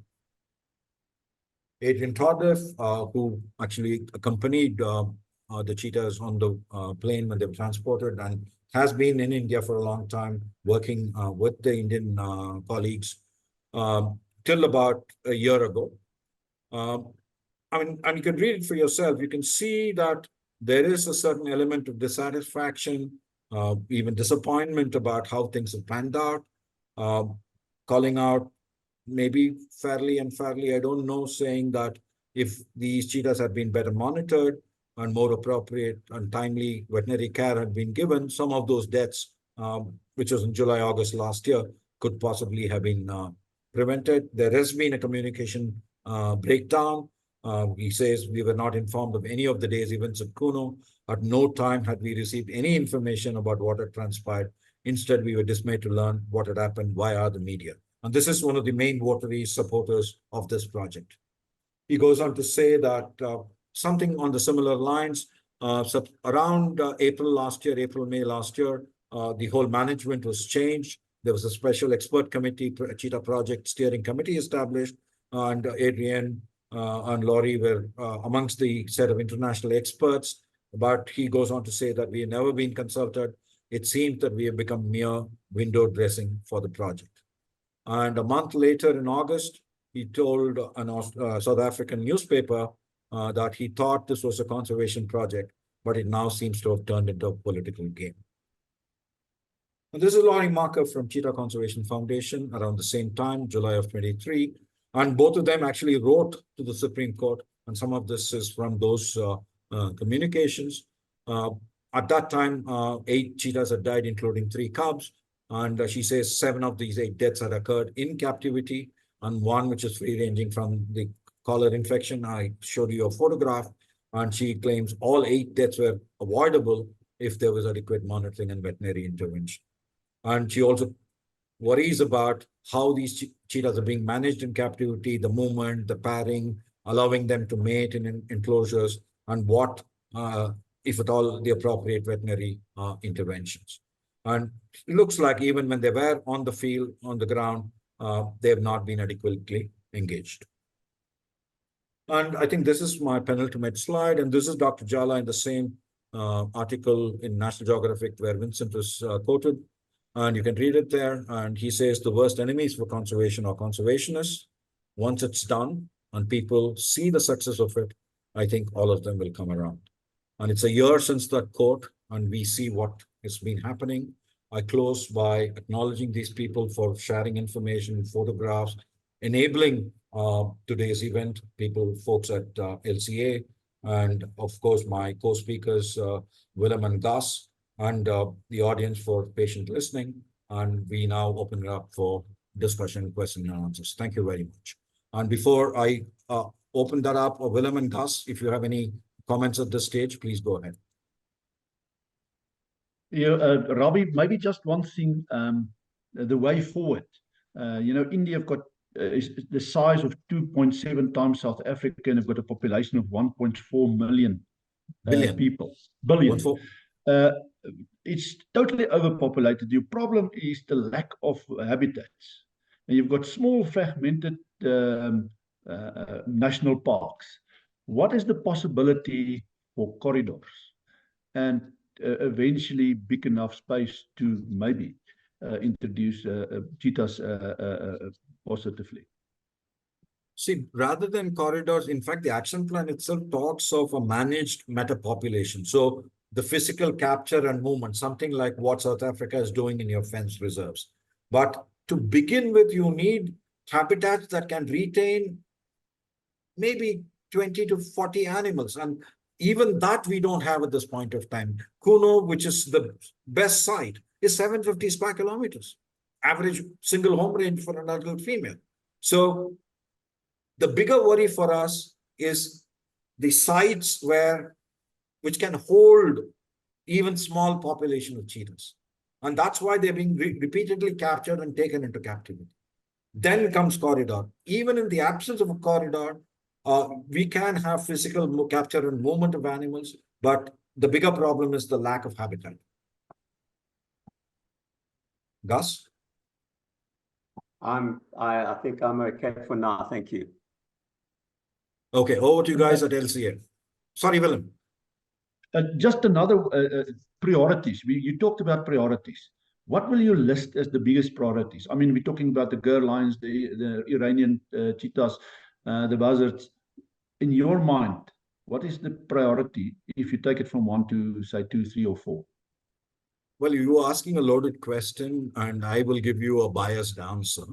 Adrian Tardif, who actually accompanied the cheetahs on the plane when they were transported and has been in India for a long time, working with the Indian colleagues till about a year ago. I mean, and you can read it for yourself. You can see that there is a certain element of dissatisfaction, even disappointment about how things have panned out, calling out maybe fairly and fairly, I don't know, saying that if these cheetahs had been better monitored and more appropriate and timely veterinary care had been given, some of those deaths, which was in July, August last year, could possibly have been prevented. There has been a communication breakdown. He says we were not informed of any of the day's events at Kuno. At no time had we received any information about what had transpired. Instead, we were dismayed to learn what had happened via the media. And this is one of the main votaries, supporters of this project. He goes on to say that something on the similar lines, around April, May last year, the whole management was changed. There was a special expert committee, Cheetah Project Steering Committee established, and Adrian and Laurie were amongst the set of international experts. But he goes on to say that we have never been consulted. It seems that we have become mere window dressing for the project. And a month later in August, he told a South African newspaper that he thought this was a conservation project, but it now seems to have turned into a political game. And this is Laurie Marker from Cheetah Conservation Foundation around the same time, July of 23. And both of them actually wrote to the Supreme Court. And some of this is from those communications. At that time, 8 cheetahs had died, including 3 cubs. And she says 7 of these 8 deaths had occurred in captivity, and 1 which is free-ranging from the collar infection. I showed you a photograph, and she claims all 8 deaths were avoidable if there was adequate monitoring and veterinary intervention. And she also worries about how these cheetahs are being managed in captivity, the movement, the pairing, allowing them to mate in enclosures, and what, if at all, the appropriate veterinary interventions. And it looks like even when they were on the field, on the ground, they have not been adequately engaged. And I think this is my penultimate slide. And this is Dr. Jala in the same article in National Geographic where Vincent was quoted. And you can read it there. And he says the worst enemies for conservation are conservationists. Once it's done and people see the success of it, I think all of them will come around. And it's a year since that quote, and we see what has been happening. I close by acknowledging these people for sharing information, photographs, enabling today's event, folks at LCA, and of course, my co-speakers, Willem and Gus, and the audience for patient listening. And we now open it up for discussion, question and answers. Thank you very much. And before I open that up, Willem and Gus, if you have any comments at this stage, please go ahead. Robbie, maybe just one thing, the way forward. India have got is the size of 2.7 times South Africa, and have got a population of 1.4 million people. Billion. It's totally overpopulated. Your problem is the lack of habitats. And you've got small fragmented national parks. What is the possibility for corridors? And eventually big enough space to maybe introduce cheetahs positively. See, rather than corridors, in fact, the action plan itself talks of a managed metapopulation. So the physical capture and movement, something like what South Africa is doing in your fence reserves. But to begin with, you need habitats that can retain maybe 20 to 40 animals. And even that we don't have at this point of time. Kuno, which is the best site, is 750 square kilometers, average single home range for an adult female. So the bigger worry for us is the sites which can hold even small population of cheetahs. And that's why they're being repeatedly captured and taken into captivity. Then comes corridor. Even in the absence of a corridor, we can have physical capture and movement of animals, but the bigger problem is the lack of habitat. Gus? I think I'm okay for now. Thank you. Okay, over to you guys at LCA. Sorry, Willem. Just another priorities. You talked about priorities. What will you list as the biggest priorities? I mean, we're talking about the girl lions, the Iranian cheetahs, the buzzards. In your mind, what is the priority if you take it from 1 to, say, 2, 3, or 4? Well, you are asking a loaded question, and I will give you a biased answer.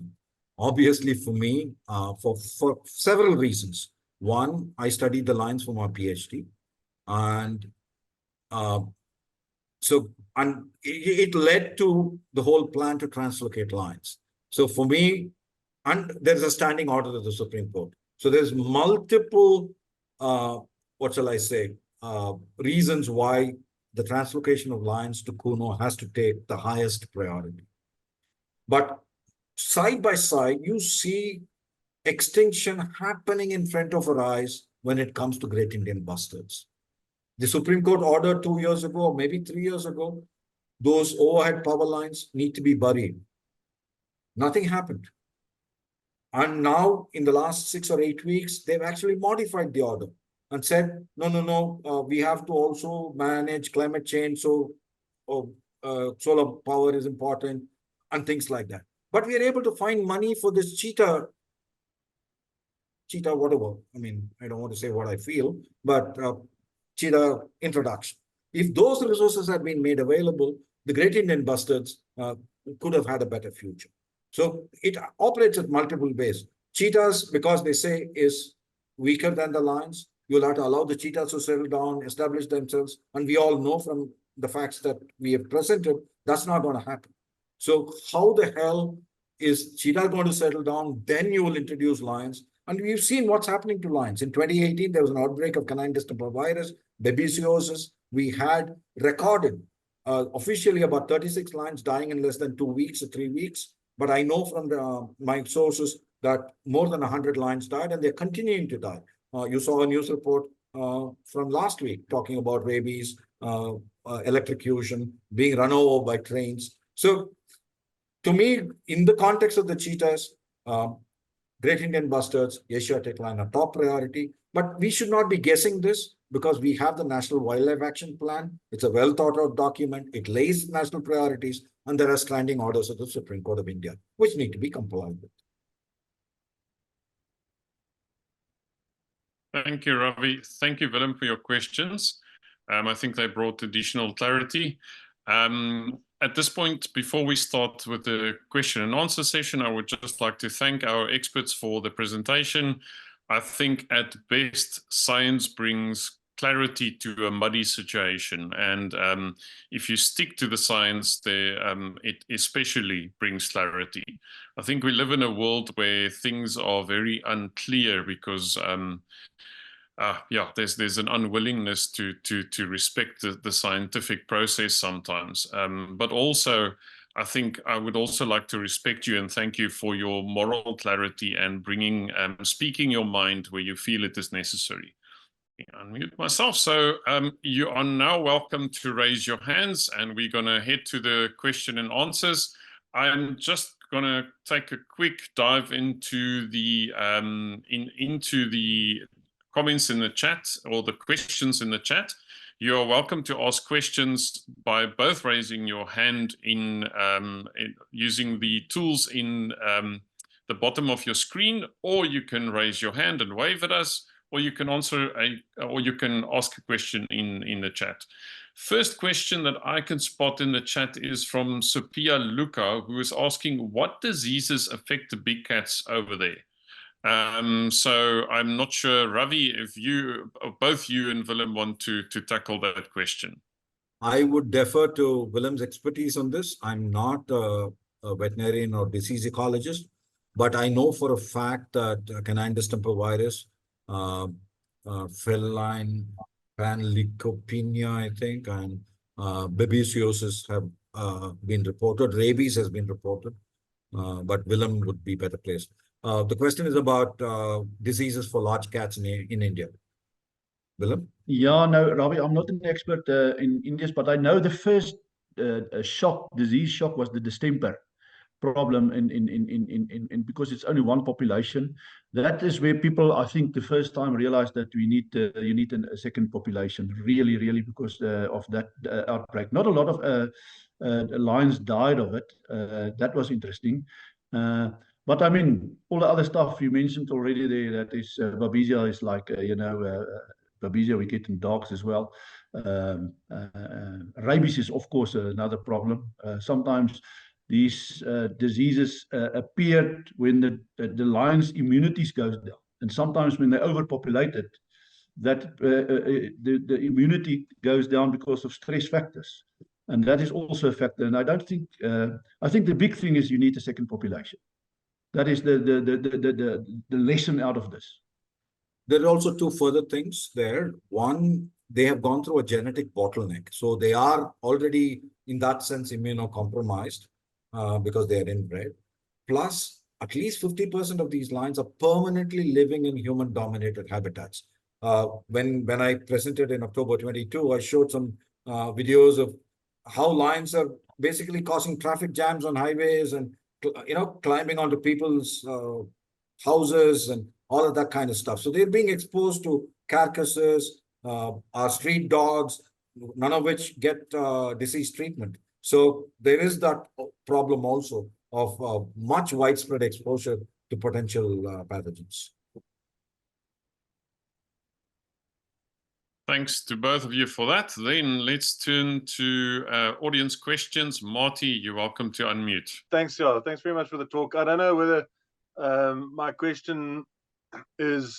Obviously, for me, for several reasons. One, I studied the lions for my PhD, and it led to the whole plan to translocate lions. So for me, and there's a standing order of the Supreme Court. So there's multiple, what shall I say, reasons why the translocation of lions to Kuno has to take the highest priority. But side by side, you see extinction happening in front of our eyes when it comes to Great Indian bustards. The Supreme Court ordered 2 years ago, or maybe 3 years ago, those overhead power lines need to be buried. Nothing happened. And now, in the last 6 or 8 weeks, they've actually modified the order and said, no, we have to also manage climate change, so solar power is important, and things like that. But we are able to find money for this cheetah whatever. I mean, I don't want to say what I feel, but cheetah introduction. If those resources had been made available, the Great Indian bustards could have had a better future. So it operates at multiple ways. Cheetahs, because they say, is weaker than the lions. You'll have to allow the cheetahs to settle down, establish themselves. And we all know from the facts that we have presented, that's not going to happen. So how the hell is cheetah going to settle down? Then you will introduce lions. And we've seen what's happening to lions. In 2018, there was an outbreak of canine distemper virus, babesiosis. We had recorded officially about 36 lions dying in less than 2 weeks or 3 weeks. But I know from my sources that more than 100 lions died, and they're continuing to die. You saw a news report from last week talking about rabies, electrocution, being run over by trains. So to me, in the context of the cheetahs, Great Indian bustards, Asiatic lion are top priority. But we should not be guessing this because we have the National Wildlife Action Plan. It's a well thought out document. It lays national priorities, and there are standing orders of the Supreme Court of India, which need to be complied with. Thank you, Ravi. Thank you, Willem, for your questions. I think they brought additional clarity. At this point, before we start with the question and answer session, I would just like to thank our experts for the presentation. I think at best, science brings clarity to a muddy situation. And if you stick to the science there, it especially brings clarity. I think we live in a world where things are very unclear because yeah, there's an unwillingness to respect the scientific process sometimes. But also, I think I would also like to respect you and thank you for your moral clarity and bringing, speaking your mind where you feel it is necessary. Unmute myself. So you are now welcome to raise your hands, and we're going to head to the question and answers. I'm just going to take a quick dive into the into the comments in the chat, or the questions in the chat. You are welcome to ask questions by both raising your hand in using the tools in the bottom of your screen, or you can raise your hand and wave at us, or you can or you can ask a question in the chat. First question that I can spot in the chat is from Sophia Luca, who is asking, what diseases affect the big cats over there? So I'm not sure, Ravi, if both you and Willem want to tackle that question. I would defer to Willem's expertise on this. I'm not a veterinarian or disease ecologist, but I know for a fact that canine distemper virus, feline panleukopenia, I think, and babesiosis have been reported. Rabies has been reported, but Willem would be better placed. The question is about diseases for large cats in India. Willem? Yeah, no, Ravi, I'm not an expert in Indians, but I know the first disease shock was the distemper problem in because it's only one population. That is where people, I think, the first time realized that you need a second population, really, because of that outbreak. Not a lot of lions died of it. That was interesting. But I mean, all the other stuff you mentioned already there, that is, Babesia is like, Babesia we get in dogs as well. Rabies is, of course, another problem. Sometimes these diseases appeared when the lion's immunity goes down. And sometimes when they're overpopulated, that the immunity goes down because of stress factors. And that is also a factor. And I don't think, I think the big thing is you need a second population. That is the lesson out of this. There are also two further things there. One, they have gone through a genetic bottleneck. So they are already, in that sense, immunocompromised because they are inbred. Plus, at least 50% of these lions are permanently living in human-dominated habitats. When I presented in October 22, I showed some videos of how lions are basically causing traffic jams on highways and climbing onto people's houses and all of that kind of stuff. So they're being exposed to carcasses, our street dogs, none of which get disease treatment. So there is that problem also of much widespread exposure to potential pathogens. Thanks to both of you for that. Then let's turn to audience questions. Marty, you're welcome to unmute. Thanks, yeah. Thanks very much for the talk. I don't know whether my question is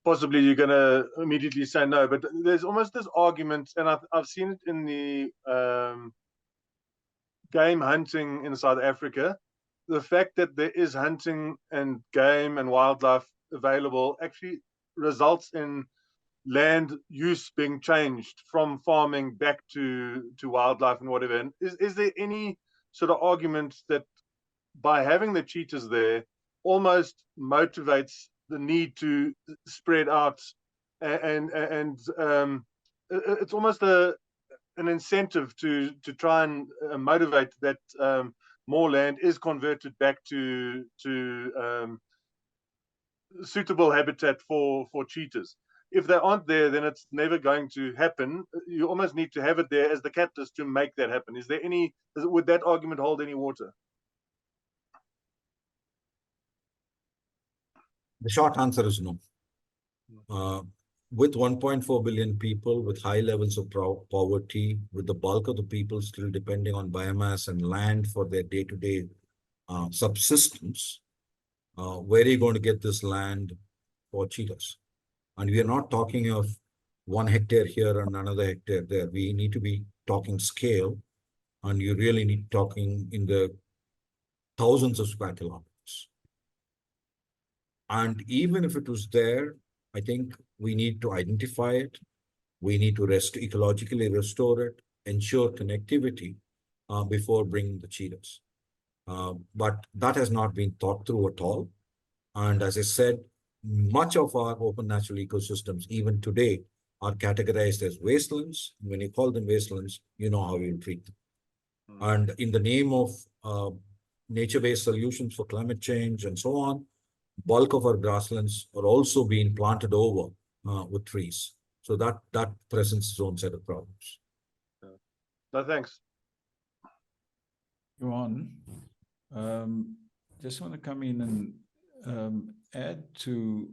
possibly you're going to immediately say no, but there's almost this argument, and I've seen it in the game hunting in South Africa. The fact that there is hunting and game and wildlife available actually results in land use being changed from farming back to wildlife and whatever. And is there any sort of argument that by having the cheetahs there almost motivates the need to spread out and it's almost an incentive to try and motivate that more land is converted back to suitable habitat for cheetahs? If they aren't there, then it's never going to happen. You almost need to have it there as the catalyst to make that happen. Is there any, would that argument hold any water? The short answer is no. With 1.4 billion people, with high levels of poverty, with the bulk of the people still depending on biomass and land for their day-to-day subsistence, where are you going to get this land for cheetahs? And we are not talking of 1 hectare here and another hectare there. We need to be talking scale, and you really need talking in the thousands of square kilometers. And even if it was there, I think we need to identify it. We need to ecologically restore it, ensure connectivity before bringing the cheetahs. But that has not been thought through at all. And as I said, much of our open natural ecosystems, even today, are categorized as wastelands. When you call them wastelands, you know how you treat them. And in the name of nature-based solutions for climate change and so on, bulk of our grasslands are also being planted over with trees. So that presents its own set of problems. No, thanks. Johan, just want to come in and add to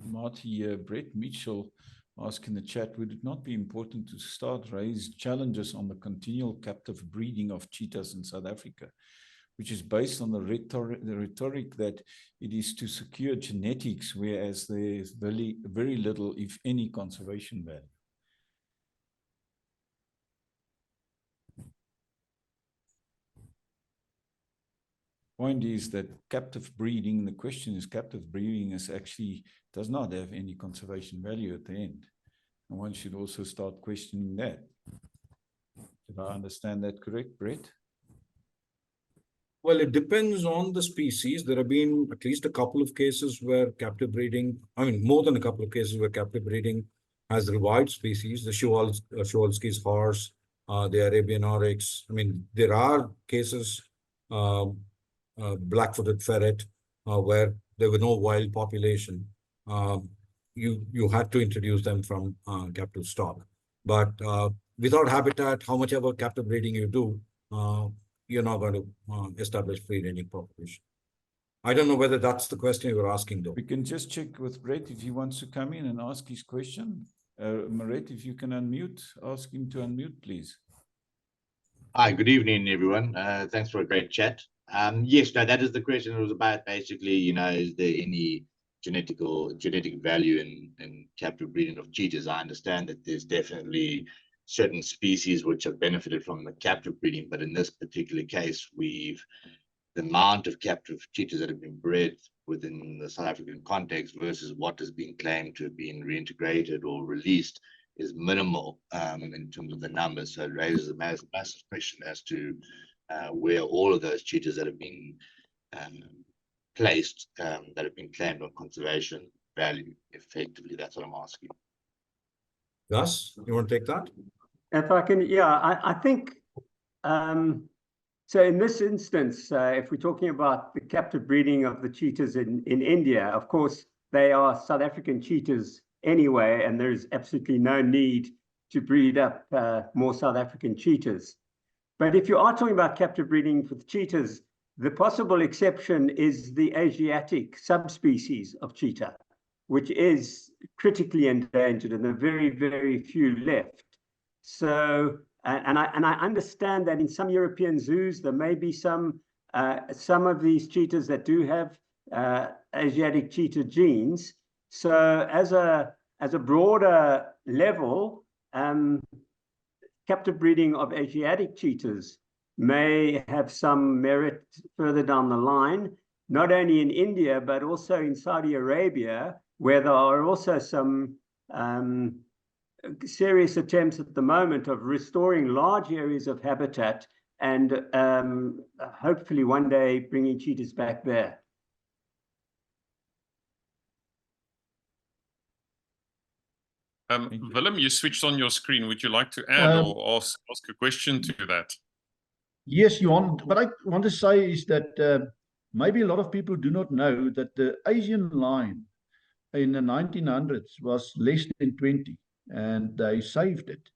Marty, Brett Mitchell asked in the chat, would it not be important to start raise challenges on the continual captive breeding of cheetahs in South Africa, which is based on the rhetoric that it is to secure genetics, whereas there's very little, if any, conservation value? Point is that captive breeding, the question is captive breeding does not have any conservation value at the end. And one should also start questioning that. Did I understand that correct, Brett? Well, it depends on the species. There have been at least a couple of cases where captive breeding, more than a couple of cases where captive breeding has revived species, the Przewalski's horse, the Arabian oryx. There are cases, black-footed ferret, where there were no wild population. You had to introduce them from captive stock. But without habitat, how much ever captive breeding you do, you're not going to establish free-ranging population. I don't know whether that's the question you were asking, though. We can just check with Brett if he wants to come in and ask his question. Maret, if you can unmute, ask him to unmute, please. Hi, good evening, everyone. Thanks for a great chat. Yes, no, that is the question. It was about basically, is there any genetic value in captive breeding of cheetahs? I understand that there's definitely certain species which have benefited from the captive breeding, but in this particular case, the amount of captive cheetahs that have been bred within the South African context versus what has been claimed to have been reintegrated or released is minimal in terms of the numbers. So it raises a massive question as to where all of those cheetahs that have been placed, that have been claimed on conservation value, effectively. That's what I'm asking. Gus, you want to take that? If I can, I think, so in this instance, if we're talking about the captive breeding of the cheetahs in India, of course, they are South African cheetahs anyway, and there's absolutely no need to breed up more South African cheetahs. But if you are talking about captive breeding for the cheetahs, the possible exception is the Asiatic subspecies of cheetah, which is critically endangered, and there are very, very few left. So, and I understand that in some European zoos, there may be some of these cheetahs that do have Asiatic cheetah genes. So as a broader level, captive breeding of Asiatic cheetahs may have some merit further down the line, not only in India, but also in Saudi Arabia, where there are also some serious attempts at the moment of restoring large areas of habitat and hopefully one day bringing cheetahs back there. Willem, you switched on your screen. Would you like to add or ask a question to that? Yes, Johan. What I want to say is that maybe a lot of people do not know that the Asian lion in the 1900s was less than 20, and they saved it.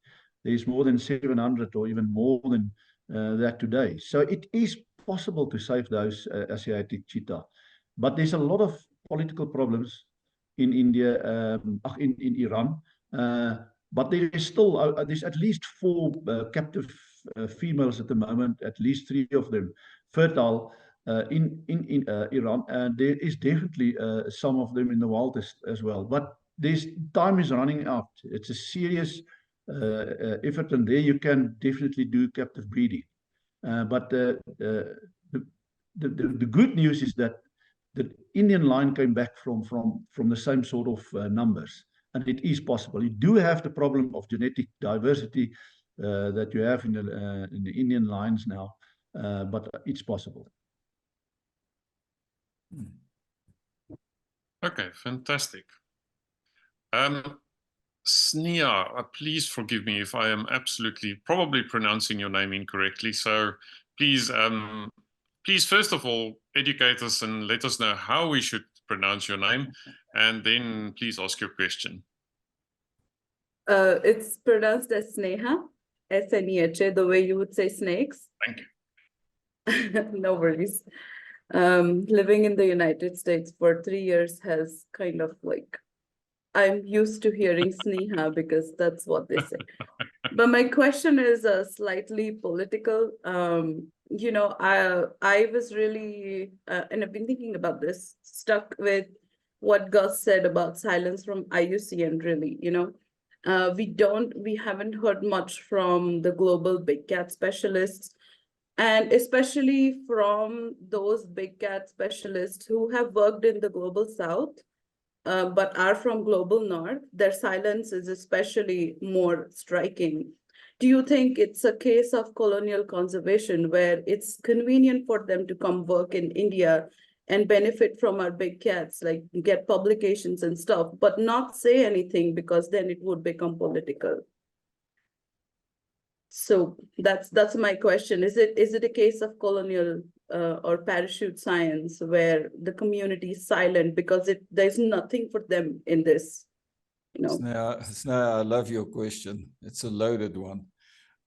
There's more than 700 or even more than that today. So it is possible to save those Asiatic cheetah. But there's a lot of political problems in India, in Iran. But there is still, there's at least 4 captive females at the moment, at least 3 of them fertile in Iran. And there is definitely some of them in the wild as well. But this time is running out. It's a serious effort, and there you can definitely do captive breeding. But the good news is that the Indian lion came back from the same sort of numbers. And it is possible. You do have the problem of genetic diversity that you have in the Indian lions now, but it's possible. Okay, fantastic. Sneha, please forgive me if I am probably pronouncing your name incorrectly. So please, please, first of all, educate us and let us know how we should pronounce your name, and then please ask your question. It's pronounced as Sneha, S-N-E-H-A, the way you would say snakes. Thank you. No worries. Living in the United States for 3 years has kind of like, I'm used to hearing Sneha because that's what they say. But my question is slightly political. You know, I was really, and I've been thinking about this, stuck with what Gus said about silence from IUCN, really, you know. We haven't heard much from the global big cat specialists, and especially from those big cat specialists who have worked in the global south, but are from global north. Their silence is especially more striking. Do you think it's a case of colonial conservation where it's convenient for them to come work in India and benefit from our big cats, like get publications and stuff, but not say anything because then it would become political? So that's my question. Is it a case of colonial or parachute science where the community is silent because there's nothing for them in this? You know. Sneha, I love your question. It's a loaded one.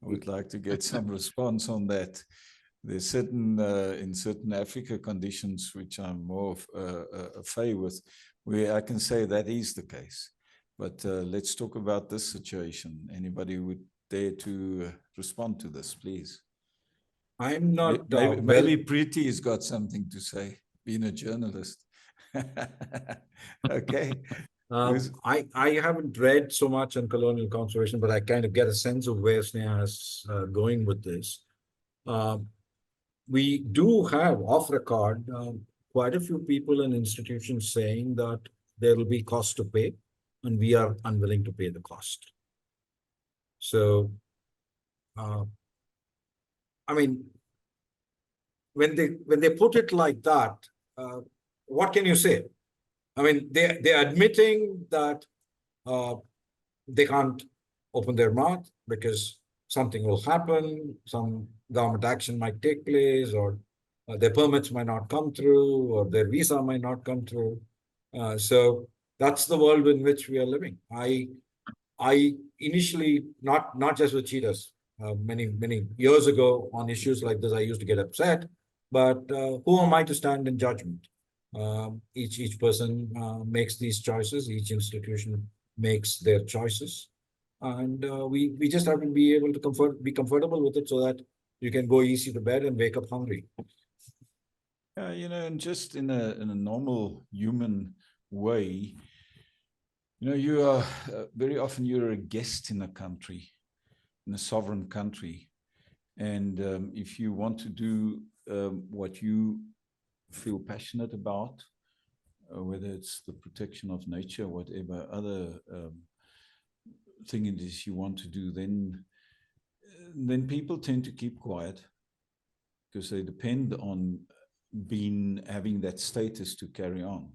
I would like to get some response on that. There's certain in certain Africa conditions which I'm more familiar with, where I can say that is the case. But let's talk about this situation. Anybody would dare to respond to this, please? I'm not. Maybe Preeti's got something to say, being a journalist. Okay. I haven't read so much on colonial conservation, but I kind of get a sense of where Sneha is going with this. We do have, off record, quite a few people and institutions saying that there will be cost to pay, and we are unwilling to pay the cost. So, I mean, when they put it like that, what can you say? I mean, they're admitting that they can't open their mouth because something will happen, some government action might take place, or their permits might not come through, or their visa might not come through. So that's the world in which we are living. I initially, not just with cheetahs, many years ago on issues like this, I used to get upset. But who am I to stand in judgment? Each person makes these choices. Each institution makes their choices, and we just have to be able to be comfortable with it, so that you can go easy to bed and wake up hungry. You know, and just in a normal human way, you know, you are very often you're a guest in a country, in a sovereign country, and if you want to do what you feel passionate about, whether it's the protection of nature, whatever other thing it is you want to do, then people tend to keep quiet because they depend on having that status to carry on.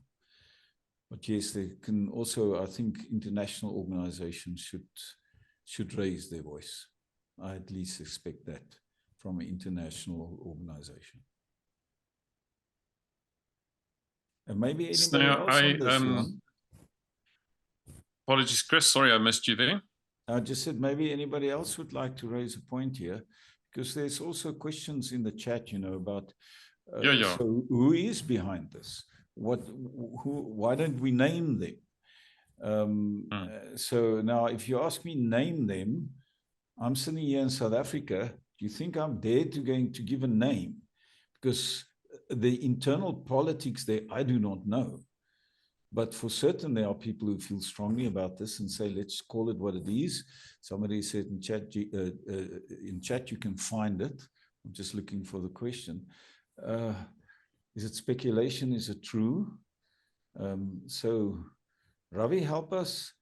But yes, they can also, I think, international organizations should raise their voice. I at least expect that from an international organization. And maybe anybody else on this one? Apologies, Chris. Sorry, I missed you there. I just said maybe anybody else would like to raise a point here, because there's also questions in the chat, you know, about so who is behind this? Why don't we name them? So now, if you ask me name them, I'm sitting here in South Africa. Do you think I'm going to give a name? Because the internal politics there, I do not know. But for certain, there are people who feel strongly about this and say, let's call it what it is. Somebody said in chat, you can find it. I'm just looking for the question. Is it speculation? Is it true? So Ravi, help us.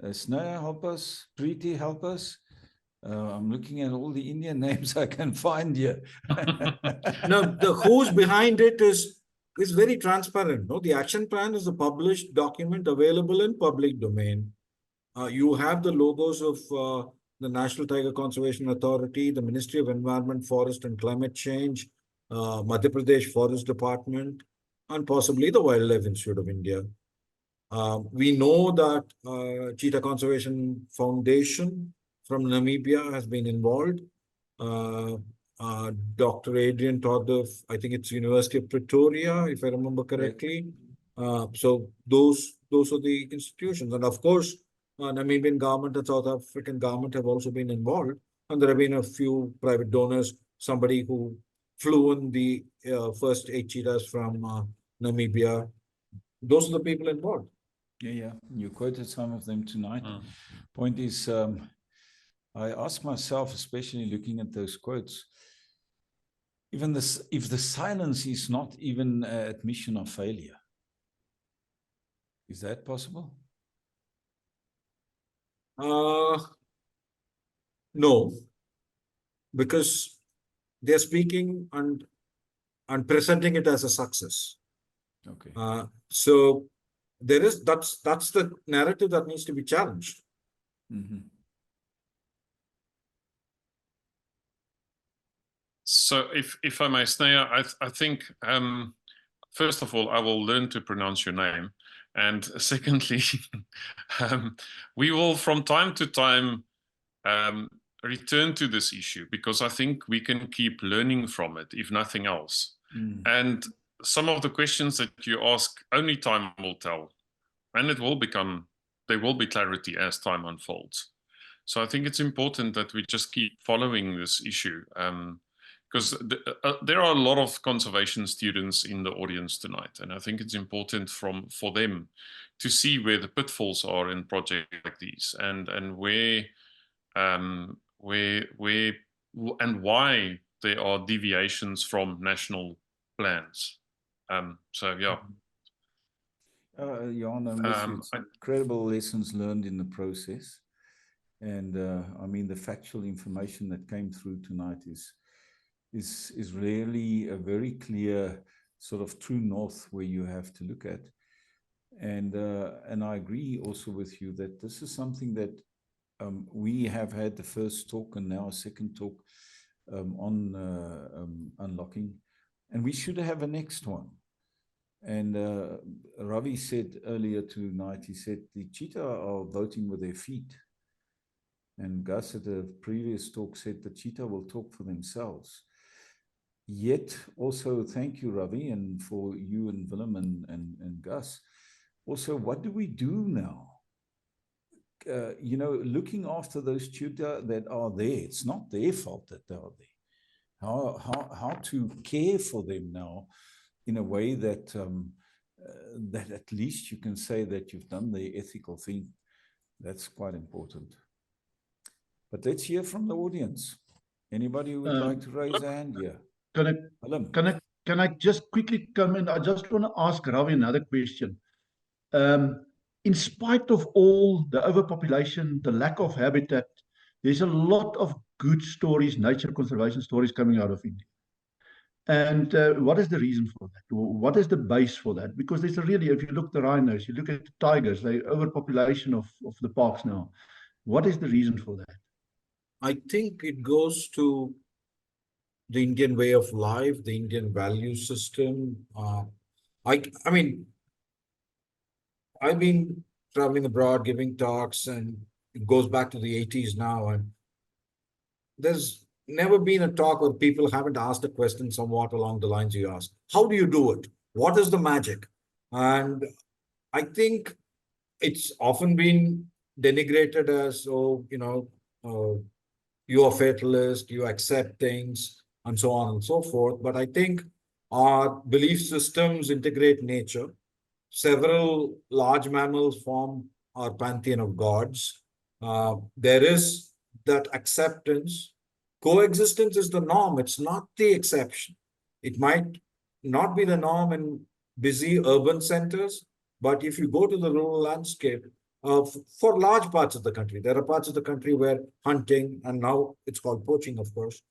Sneha, help us. Preeti, help us. I'm looking at all the Indian names I can find here. No, the who's behind it is very transparent. No, the action plan is a published document available in public domain. You have the logos of the National Tiger Conservation Authority, the Ministry of Environment, Forest and Climate Change, Madhya Pradesh Forest Department, and possibly the Wildlife Institute of India. We know that Cheetah Conservation Foundation from Namibia has been involved. Dr. Adrian Todd, I think it's University of Pretoria, if I remember correctly. So those are the institutions, and of course, Namibian government and South African government have also been involved, and there have been a few private donors. Somebody who flew in the first 8 cheetahs from Namibia. Those are the people involved. Yeah. You quoted some of them tonight. Point is, I ask myself, especially looking at those quotes, even this, if the silence is not even an admission of failure, is that possible? No, because they're speaking and presenting it as a success. Okay. So there is that's the narrative that needs to be challenged. So if I may, Sneha, I think first of all, I will learn to pronounce your name. And secondly, we will from time to time return to this issue, because I think we can keep learning from it, if nothing else. And some of the questions that you ask, only time will tell. And there will be clarity as time unfolds. So I think it's important that we just keep following this issue. Because there are a lot of conservation students in the audience tonight, and I think it's important for them to see where the pitfalls are in projects like these, and where and why there are deviations from national plans. So yeah. Jan, I'm with you. It's incredible lessons learned in the process, and I mean the factual information that came through tonight is really a very clear sort of true north where you have to look at. And I agree also with you that this is something that we have had the first talk and now a second talk on unlocking, and we should have a next one. And Ravi said earlier tonight, he said the cheetah are voting with their feet. And Gus at the previous talk said the cheetah will talk for themselves. Yet also, thank you, Ravi, and for you and Willem and Gus. Also, what do we do now? You know, looking after those cheetah that are there, it's not their fault that they are there. How to care for them now in a way that that at least you can say that you've done the ethical thing. That's quite important. But let's hear from the audience. Anybody who would like to raise a hand here? Can I just quickly come in? I just want to ask Ravi another question. In spite of all the overpopulation, the lack of habitat, there's a lot of good stories, nature conservation stories coming out of India. And what is the reason for that? What is the base for that? Because there's really, if you look at the rhinos, you look at the tigers, the overpopulation of the parks now. What is the reason for that? I think it goes to the Indian way of life, the Indian value system. I mean, I've been traveling abroad, giving talks, and it goes back to the 80s now. And there's never been a talk where people haven't asked a question somewhat along the lines you asked. How do you do it? What is the magic? And I think it's often been denigrated as, oh, you know, you are fatalist, you accept things, and so on and so forth. But I think our belief systems integrate nature. Several large mammals form our pantheon of gods. There is that acceptance. Coexistence is the norm. It's not the exception. It might not be the norm in busy urban centers, but if you go to the rural landscape, for large parts of the country, there are parts of the country where hunting, and now it's called poaching, of course,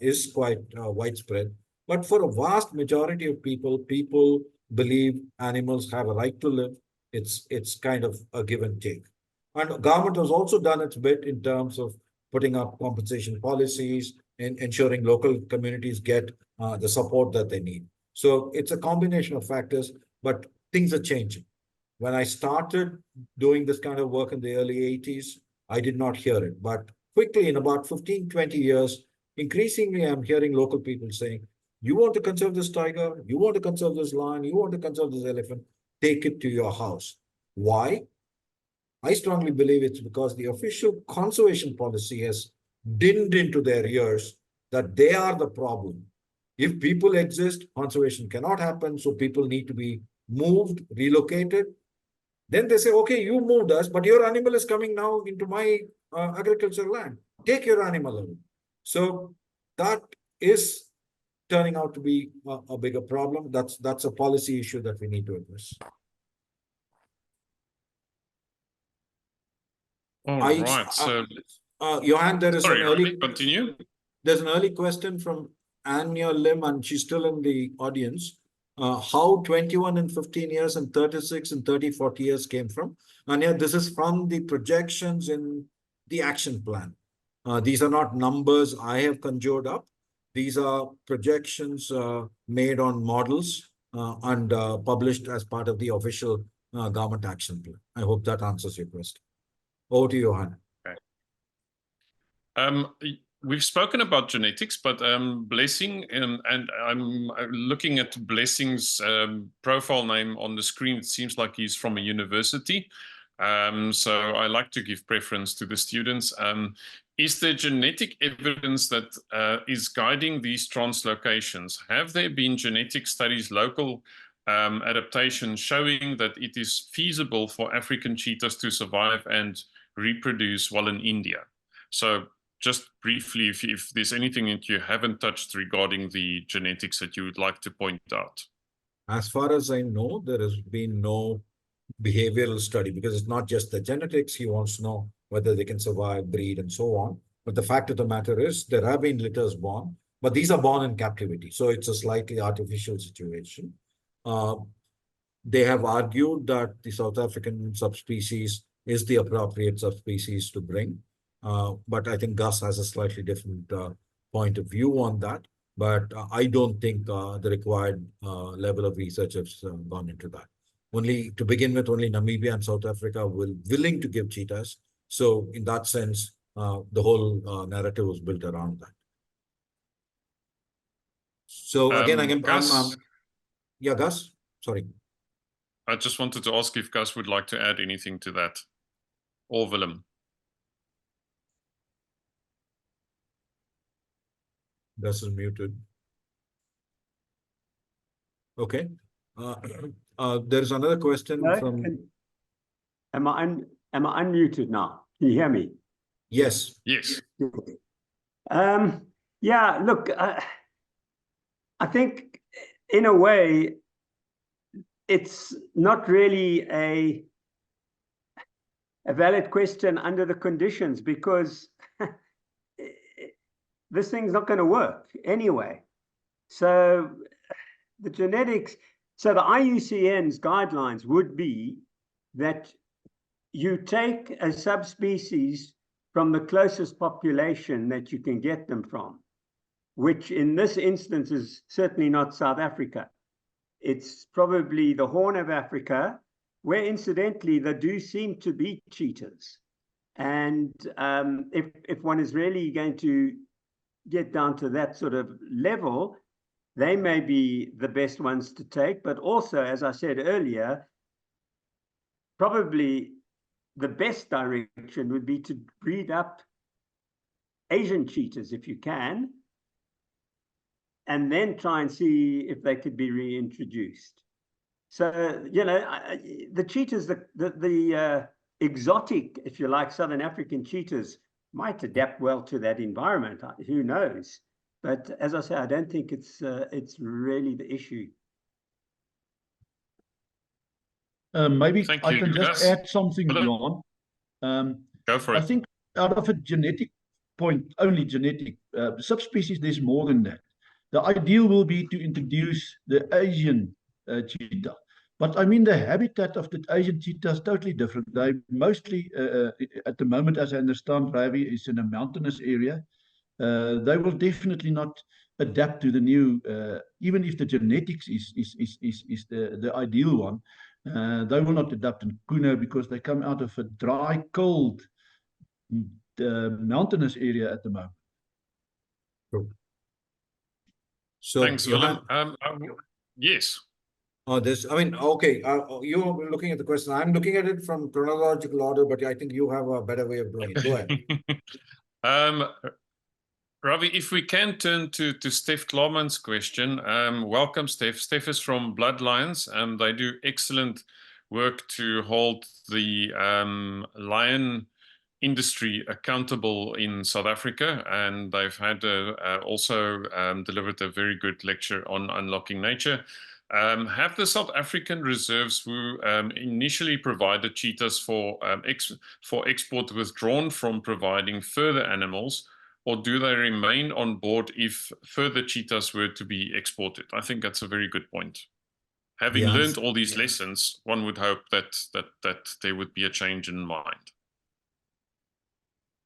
is quite widespread. But for a vast majority of people, people believe animals have a right to live. It's kind of a give and take. And government has also done its bit in terms of putting up compensation policies and ensuring local communities get the support that they need. So it's a combination of factors, but things are changing. When I started doing this kind of work in the early 80s, I did not hear it. But quickly, in about 15, 20 years, increasingly, I'm hearing local people saying, you want to conserve this tiger, you want to conserve this lion, you want to conserve this elephant, take it to your house. Why? I strongly believe it's because the official conservation policy has dinned into their ears that they are the problem. If people exist, conservation cannot happen, so people need to be moved, relocated. Then they say, okay, you moved us, but your animal is coming now into my agricultural land. Take your animal away. So that is turning out to be a bigger problem. That's a policy issue that we need to address. All right. So, Johan, there is sorry, an early Ravi, continue. There's an early question from Anya Lim, and she's still in the audience. How 21 and 15 years and 36 and 30, 40 years came from? And yeah, this is from the projections in the action plan. These are not numbers I have conjured up. These are projections made on models and published as part of the official government action plan. I hope that answers your question. Over to you, Johan. Okay. We've spoken about genetics, but Blessing, and I'm looking at Blessing's profile name on the screen. It seems like he's from a university. So I like to give preference to the students. Is there genetic evidence that is guiding these translocations? Have there been genetic studies, local adaptations showing that it is feasible for African cheetahs to survive and reproduce while in India? So just briefly, if there's anything that you haven't touched regarding the genetics that you would like to point out. As far as I know, there has been no behavioral study, because it's not just the genetics. He wants to know whether they can survive, breed, and so on. But the fact of the matter is there have been litters born, but these are born in captivity. So it's a slightly artificial situation. They have argued that the South African subspecies is the appropriate subspecies to bring. But I think Gus has a slightly different point of view on that. But I don't think the required level of research has gone into that. Only to begin with, only Namibia and South Africa were willing to give cheetahs. So in that sense, the whole narrative was built around that. So again, Gus, yeah, Gus, sorry. I just wanted to ask if Gus would like to add anything to that, or Willem. Gus is muted. Okay. There's another question from. Am I unmuted now? Can you hear me? Yes. Yes. Yeah. Look, I think in a way, it's not really a valid question under the conditions, because this thing's not going to work anyway. So the genetics, so the IUCN's guidelines would be that you take a subspecies from the closest population that you can get them from, which in this instance is certainly not South Africa. It's probably the Horn of Africa, where incidentally there do seem to be cheetahs. And if one is really going to get down to that sort of level, they may be the best ones to take. But also, as I said earlier, probably the best direction would be to breed up Asian cheetahs if you can, and then try and see if they could be reintroduced. So, you know, the cheetahs, the exotic, if you like, Southern African cheetahs might adapt well to that environment. Who knows? But as I say, I don't think it's really the issue. Maybe Thank I you, can just Gus. add something, Hello? Jan. Go for I it. think out of a genetic point, only genetic subspecies, there's more than that. The ideal will be to introduce the Asian cheetah. But I mean, the habitat of the Asian cheetah is totally different. They mostly, at the moment, as I understand, Ravi, is in a mountainous area. They will definitely not adapt to the new, even if the genetics is the ideal one. They will not adapt in Kuno because they come out of a dry, cold, mountainous area at the moment. True. So, Thanks, Willem. Yes. I mean, okay, you're looking at the question. I'm looking at it from chronological order, but I think you have a better way of doing it. Go ahead. Ravi, if we can turn to Steph Klarman's question. Welcome, Steph. Steph is from Bloodlines, and they do excellent work to hold the lion industry accountable in South Africa, and they've had also delivered a very good lecture on unlocking nature. Have the South African reserves who initially provided cheetahs for export withdrawn from providing further animals, or do they remain on board if further cheetahs were to be exported? I think that's a very good point. Having learned all these lessons, one would hope that there would be a change in mind.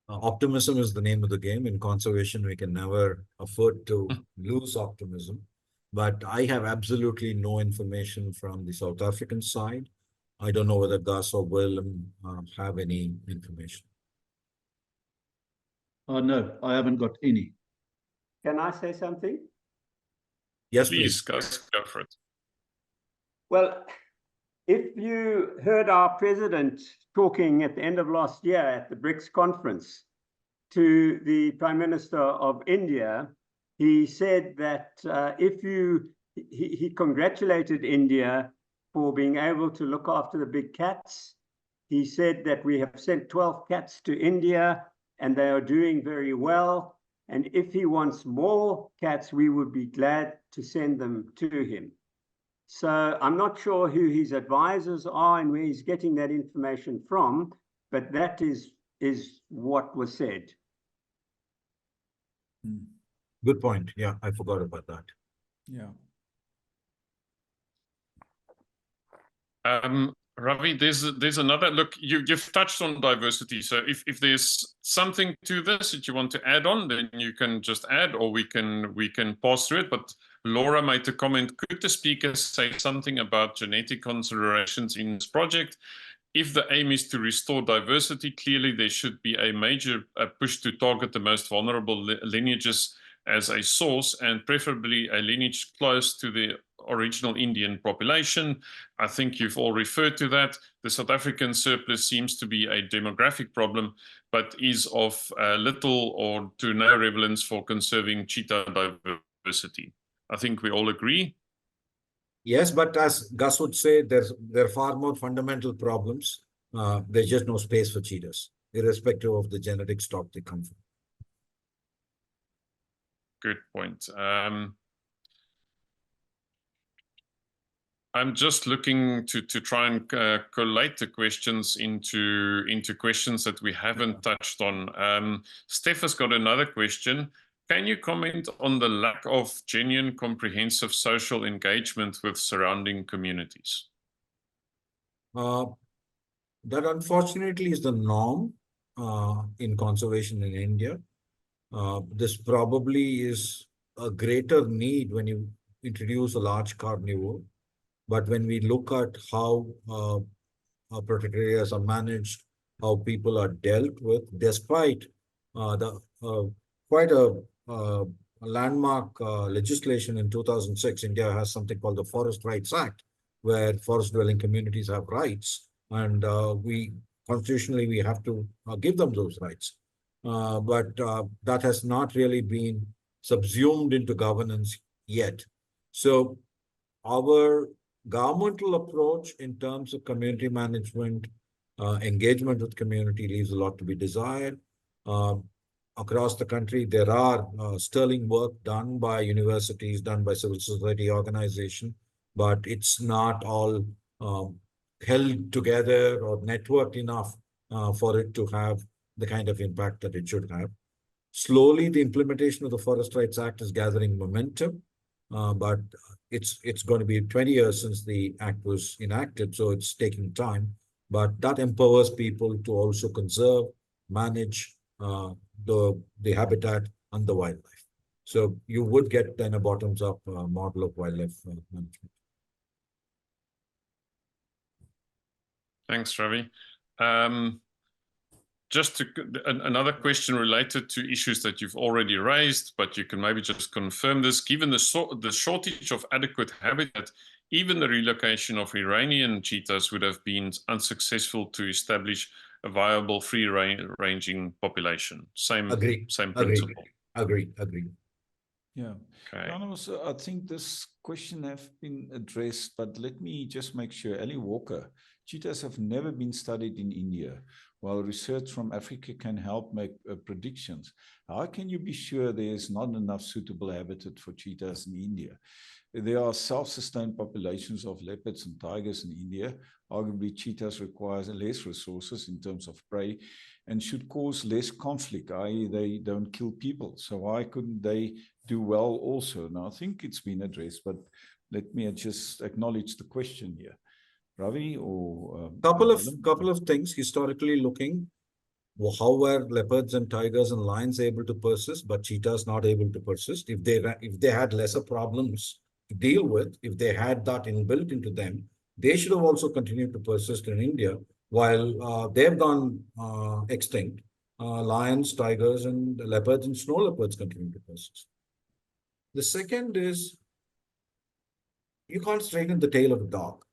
Optimism is the name of the game. In conservation, we can never afford to lose optimism. But I have absolutely no information from the South African side. I don't know whether Gus or Willem have any information. No, I haven't got any. Can I say something? Yes, Please, please. Gus, go for it. Well, if you heard our president talking at the end of last year at the BRICS conference to the Prime Minister of India, he said that he congratulated India for being able to look after the big cats. He said that we have sent 12 cats to India and they are doing very well. And if he wants more cats, we would be glad to send them to him. So I'm not sure who his advisors are and where he's getting that information from, but that is what was said. Good point. Yeah, I forgot about that. Yeah. Ravi, there's another look. You've touched on diversity. So if there's something to this that you want to add on, then you can just add, or we can pass through it. But Laura made a comment. Could the speaker say something about genetic considerations in this project? If the aim is to restore diversity, clearly there should be a major push to target the most vulnerable lineages as a source, and preferably a lineage close to the original Indian population. I think you've all referred to that. The South African surplus seems to be a demographic problem, but is of little or to no relevance for conserving cheetah diversity. I think we all agree. Yes, but as Gus would say, there are far more fundamental problems. There's just no space for cheetahs, irrespective of the genetic stock they come from. Good point. I'm just looking to try and collate the questions into questions that we haven't touched on. Steph has got another question. Can you comment on the lack of genuine, comprehensive social engagement with surrounding communities? That unfortunately is the norm in conservation in India. This probably is a greater need when you introduce a large carnivore. But when we look at how protected areas are managed, how people are dealt with, despite quite a landmark legislation in 2006, India has something called the Forest Rights Act, where forest-dwelling communities have rights, and constitutionally we have to give them those rights. But that has not really been subsumed into governance yet. So our governmental approach in terms of community management, engagement with community leaves a lot to be desired. across the country, there are sterling work done by universities, done by civil society organization, but it's not all held together or networked enough for it to have the kind of impact that it should have. Slowly, the implementation of the Forest Rights Act is gathering momentum, but it's going to be 20 years since the act was enacted, so it's taking time. But that empowers people to also conserve, manage the habitat and the wildlife. So you would get then a bottoms-up model of wildlife management. Thanks, Ravi. Just another question related to issues that you've already raised, but you can maybe just confirm this. Given the shortage of adequate habitat, even the relocation of Iranian cheetahs would have been unsuccessful to establish a viable free-ranging population. Same principle. Agree. Yeah. Okay. I think this question have been addressed, but let me just make sure. Ali Walker, cheetahs have never been studied in India. While research from Africa can help make predictions, how can you be sure there is not enough suitable habitat for cheetahs in India? There are self-sustained populations of leopards and tigers in India. Arguably, cheetahs require less resources in terms of prey and should cause less conflict, i.e. they don't kill people. So why couldn't they do well also? Now, I think it's been addressed, but let me just acknowledge the question here. Ravi or couple of things historically looking. How were leopards and tigers and lions able to persist, but cheetahs not able to persist? If they had lesser problems to deal with, if they had that inbuilt into them, they should have also continued to persist in India. While they've gone extinct, lions, tigers, and leopards and snow leopards continue to persist. The second is you can't straighten the tail of a dog.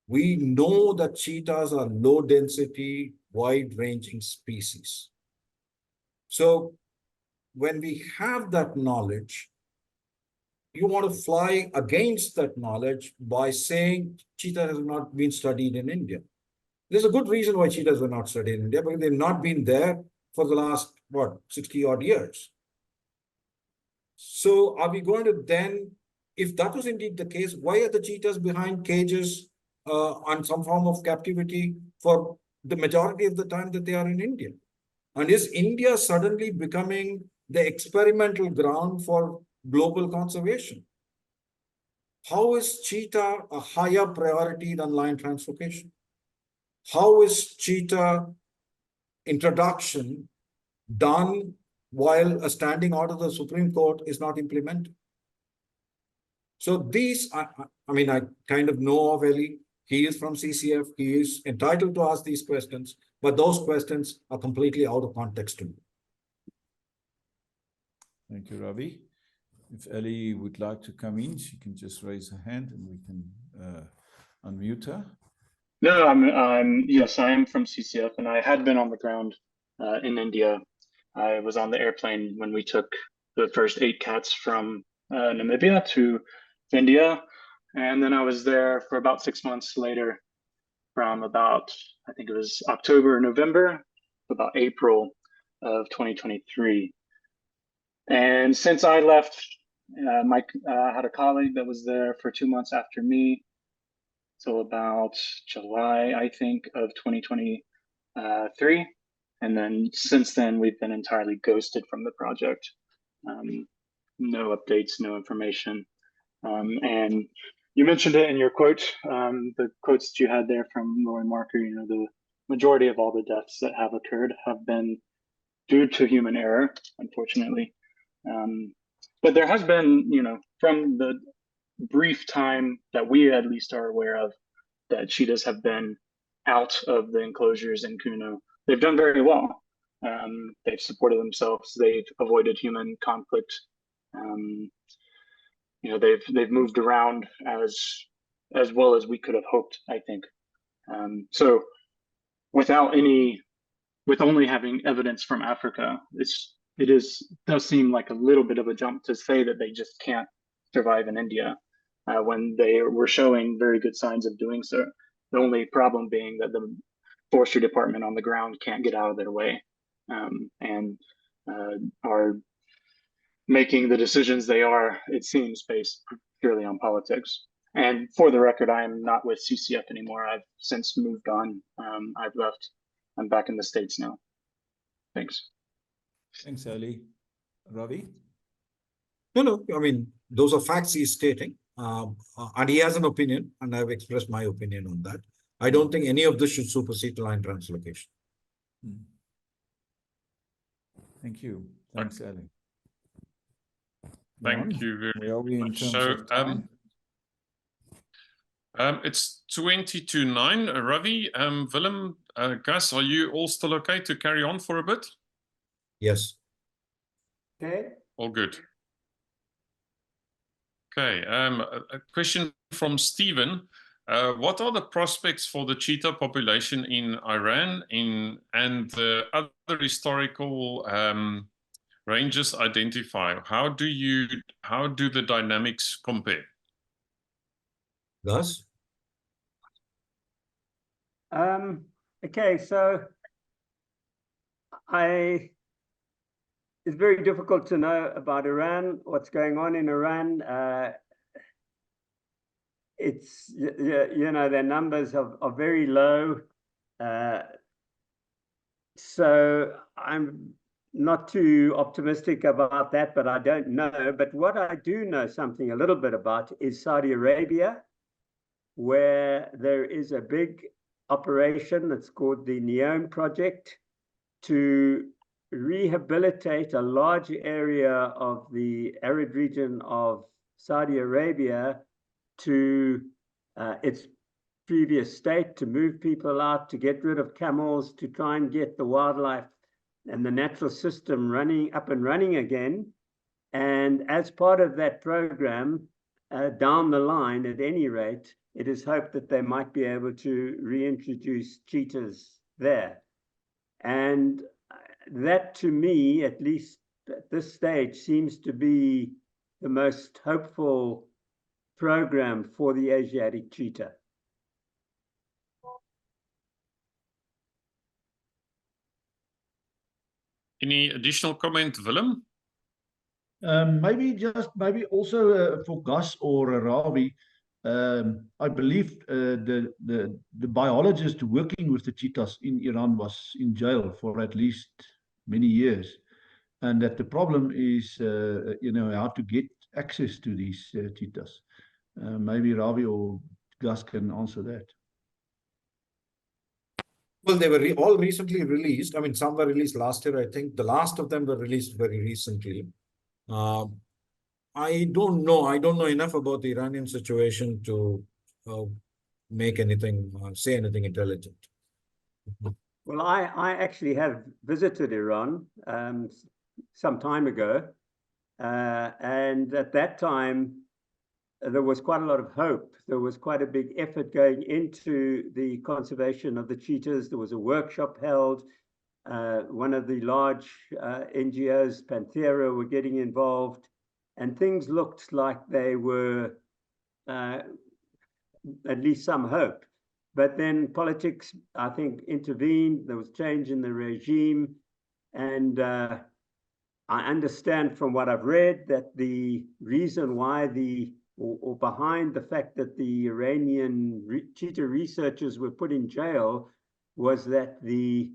We know that cheetahs are low-density, wide-ranging species. So when we have that knowledge, you want to fly against that knowledge by saying cheetahs have not been studied in India. There's a good reason why cheetahs were not studied in India, because they've not been there for the last, 60-odd years. So are we going to then, if that was indeed the case, why are the cheetahs behind cages on some form of captivity for the majority of the time that they are in India? And is India suddenly becoming the experimental ground for global conservation? How is cheetah a higher priority than lion translocation? How is cheetah introduction done while a standing order of the Supreme Court is not implemented? So these, I kind of know of Eli. He is from CCF. He is entitled to ask these questions, but those questions are completely out of context to me. Thank you, Ravi. If Ellie would like to come in, she can just raise her hand and we can unmute her. No, yes, I am from CCF, and I had been on the ground in India. I was on the airplane when we took the first 8 cats from Namibia to India. And then I was there for about 6 months later, from about, I think it was October or November, about April of 2023. And since I left, I had a colleague that was there for 2 months after me. So about July, I think, of 2023. And then since then, we've been entirely ghosted from the project. No updates, no information. And you mentioned it in your quote, the quotes that you had there from Lauren Marker, the majority of all the deaths that have occurred have been due to human error, unfortunately. But there has been, from the brief time that we at least are aware of, that cheetahs have been out of the enclosures in Kuno. They've done very well. They've supported themselves. They've avoided human conflict. They've moved around as well as we could have hoped, I think. So with only having evidence from Africa, it does seem like a little bit of a jump to say that they just can't survive in India when they were showing very good signs of doing so. The only problem being that the forestry department on the ground can't get out of their way. And are making the decisions they are, it seems, based purely on politics. And for the record, I am not with CCF anymore. I've since moved on. I've left. I'm back in the States now. Thanks. Thanks, Ali. Ravi? No, I mean, those are facts he's stating. And he has an opinion, and I've expressed my opinion on that. I don't think any of this should supersede line translocation. Thank you. Thanks, Ali. Thank you very Where are we in much. terms So, of time? it's 20 to 9. Ravi, Willem, Gus, are you all still okay to carry on for a bit? Yes. Okay. All good. Okay, a question from Stephen. What are the prospects for the cheetah population in Iran and the other historical ranges identify? How do the dynamics compare? Gus? Okay, so it's very difficult to know about Iran, what's going on in Iran. It's, you know, their numbers are very low. So I'm not too optimistic about that, but I don't know. But what I do know something a little bit about is Saudi Arabia, where there is a big operation that's called the NEOM project to rehabilitate a large area of the arid region of Saudi Arabia to its previous state, to move people out, to get rid of camels, to try and get the wildlife and the natural system up and running again. And as part of that program, down the line, at any rate, it is hoped that they might be able to reintroduce cheetahs there. And that, to me, at least at this stage, seems to be the most hopeful program for the Asiatic cheetah. Any additional comment, Willem? Maybe also for Gus or Ravi, I believe the biologist working with the cheetahs in Iran was in jail for at least many years, and that the problem is you know, how to get access to these cheetahs. Maybe Ravi or Gus can answer that. Well, they were all recently released. I mean, some were released last year, I think. The last of them were released very recently. I don't know. I don't know enough about the Iranian situation to make anything, say anything intelligent. Well, I actually have visited Iran some time ago. And at that time, there was quite a lot of hope. There was quite a big effort going into the conservation of the cheetahs. There was a workshop held. One of the large NGOs, Panthera, were getting involved. And things looked like they were at least some hope. But then politics, I think, intervened. There was change in the regime. And I understand from what I've read that the reason why or behind the fact that the Iranian cheetah researchers were put in jail was that the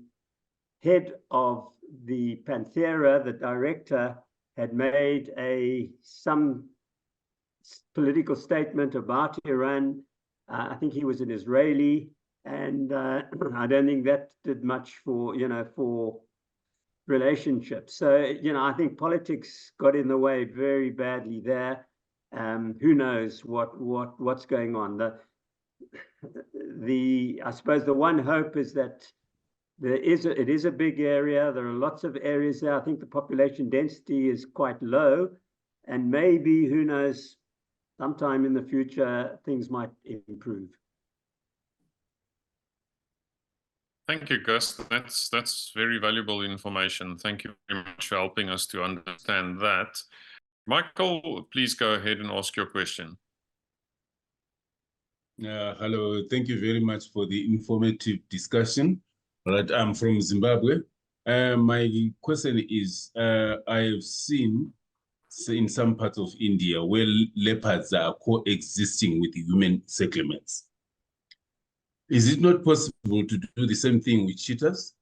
head of the Panthera, the director, had made some political statement about Iran. I think he was an Israeli, and I don't think that did much for, you know, for relationships. So, you know, I think politics got in the way very badly there. Who knows what's going on? I suppose the one hope is that it is a big area. There are lots of areas there. I think the population density is quite low, and maybe, who knows, sometime in the future things might improve. Thank you, Gus. That's very valuable information. Thank you very much for helping us to understand that. Michael, please go ahead and ask your question. Hello, thank you very much for the informative discussion. All right, I'm from Zimbabwe. My question is, I have seen in some parts of India where leopards are coexisting with human settlements. Is it not possible to do the same thing with cheetahs?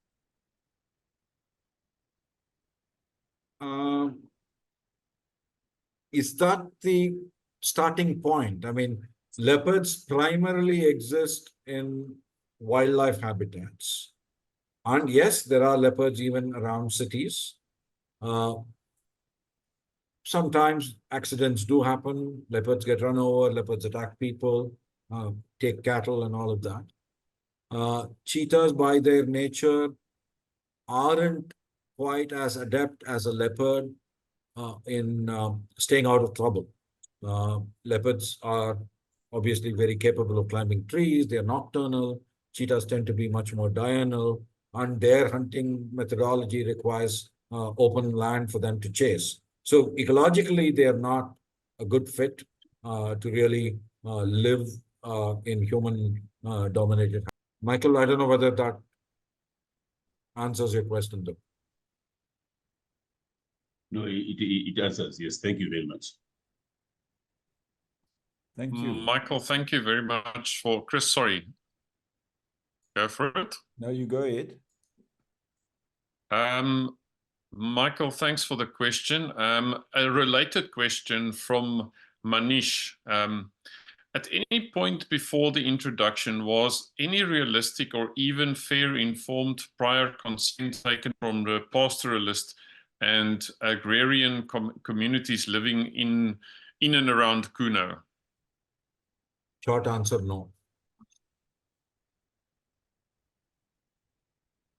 Is that the starting point? I mean, leopards primarily exist in wildlife habitats. And yes, there are leopards even around cities. Sometimes accidents do happen. Leopards get run over, leopards attack people, take cattle and all of that. Cheetahs, by their nature, aren't quite as adept as a leopard in staying out of trouble. Leopards are obviously very capable of climbing trees. They're nocturnal. Cheetahs tend to be much more diurnal, and their hunting methodology requires open land for them to chase. So ecologically, they are not a good fit to really live in human-dominated. Michael, I don't know whether that answers your question, though. No, it answers. Yes, thank you very much. Thank you. Michael, thank you very much for Chris. Sorry. Go for it. No, you go ahead. Michael, thanks for the question. A related question from Manish. At any point before the introduction, was any realistic or even fair informed prior consent taken from the pastoralist and agrarian communities living in and around Kuno? Short answer, no.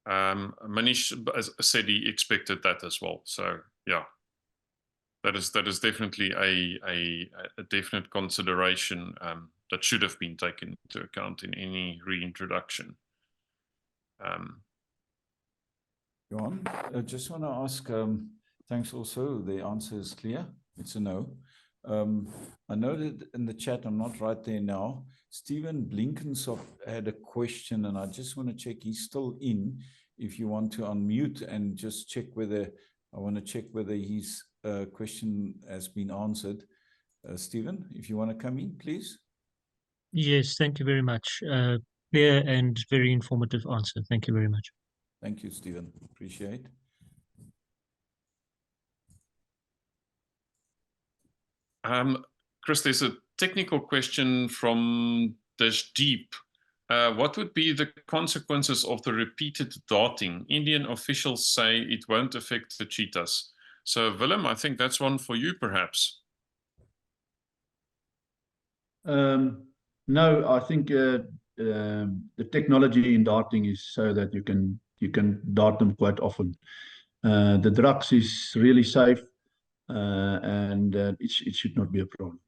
Manish said he expected that as well. So yeah, that is definitely a definite consideration that should have been taken into account in any reintroduction. Johan, I just want to ask, thanks also, the answer is clear. It's a no. I noted in the chat, I'm not right there now, Stephen Blinkensoft had a question, and I just want to check he's still in. If you want to unmute and just check whether, I want to check whether his question has been answered. Stephen, if you want to come in, please. Yes, thank you very much. Clear and very informative answer. Thank you very much. Thank you, Stephen. Appreciate. Chris, there's a technical question from Dashdeep. What would be the consequences of the repeated darting? Indian officials say it won't affect the cheetahs. So, Willem, I think that's one for you, perhaps. No, I think the technology in darting is so that you can dart them quite often. The drugs is really safe, and it should not be a problem.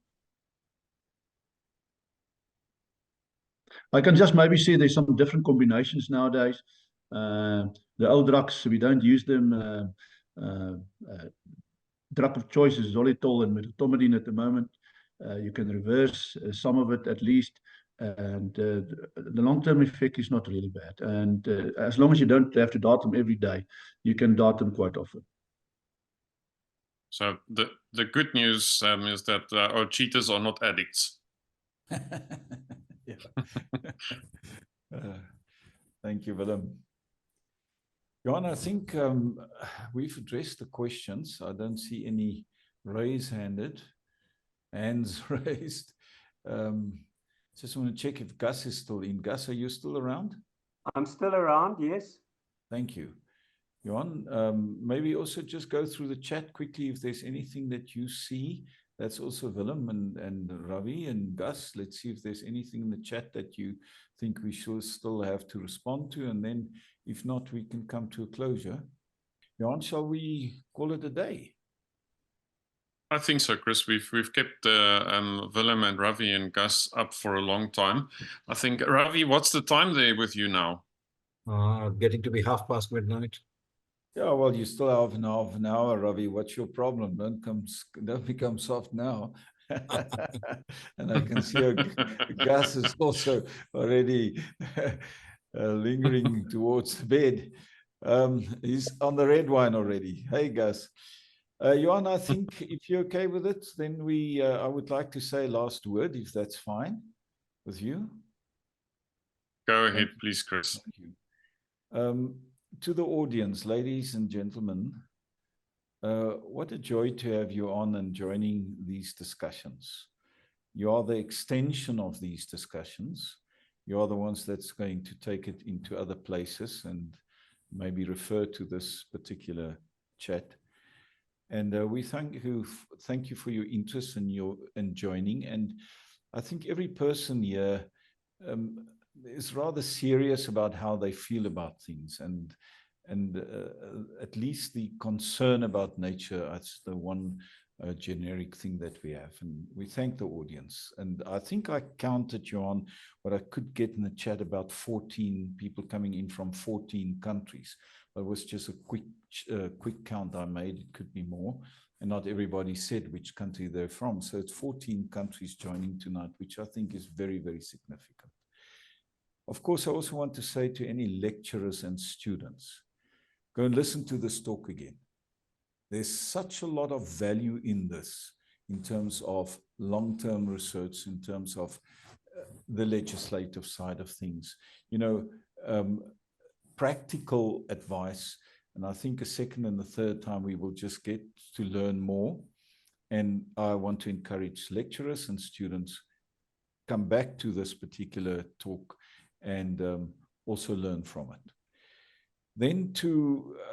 I can just maybe see there's some different combinations nowadays. The old drugs, we don't use them. Drug of choice is xylitol and medetomidine at the moment. You can reverse some of it at least, and the long-term effect is not really bad. And as long as you don't have to dart them every day, you can dart them quite often. So the good news is that our cheetahs are not addicts. Thank you, Willem. Johan, I think we've addressed the questions. I don't see any hands raised. Just want to check if Gus is still in. Gus, are you still around? I'm still around, yes. Thank you. Johan, maybe also just go through the chat quickly if there's anything that you see. That's also Willem and Ravi and Gus. Let's see if there's anything in the chat that you think we should still have to respond to. And then if not, we can come to a closure. Johan, shall we call it a day? I think so, Chris. We've kept Willem and Ravi and Gus up for a long time. I think, Ravi, what's the time there with you now? Getting to be midnight. Yeah, well, you still have half an hour, Ravi. What's your problem? Don't become soft now. And I can see Gus is also already lingering towards the bed. He's on the red wine already. Hey, Gus. Johan, I think if you're okay with it, then I would like to say last word, if that's fine with you. Go ahead, please, Chris. Thank you. To the audience, ladies and gentlemen, what a joy to have you on and joining these discussions. You are the extension of these discussions. You are the ones that's going to take it into other places and maybe refer to this particular chat. And we thank you for your interest and joining. And I think every person here is rather serious about how they feel about things, and at least the concern about nature is the one generic thing that we have. And we thank the audience. And I think I counted, you on what I could get in the chat, about 14 people coming in from 14 countries. But it was just a quick count I made. It could be more. And not everybody said which country they're from. So it's 14 countries joining tonight, which I think is very, very significant. Of course, I also want to say to any lecturers and students, go and listen to this talk again. There's such a lot of value in this, in terms of long-term research, in terms of the legislative side of things, practical advice. And I think a second and the third time we will just get to learn more. And I want to encourage lecturers and students come back to this particular talk and also learn from it. Then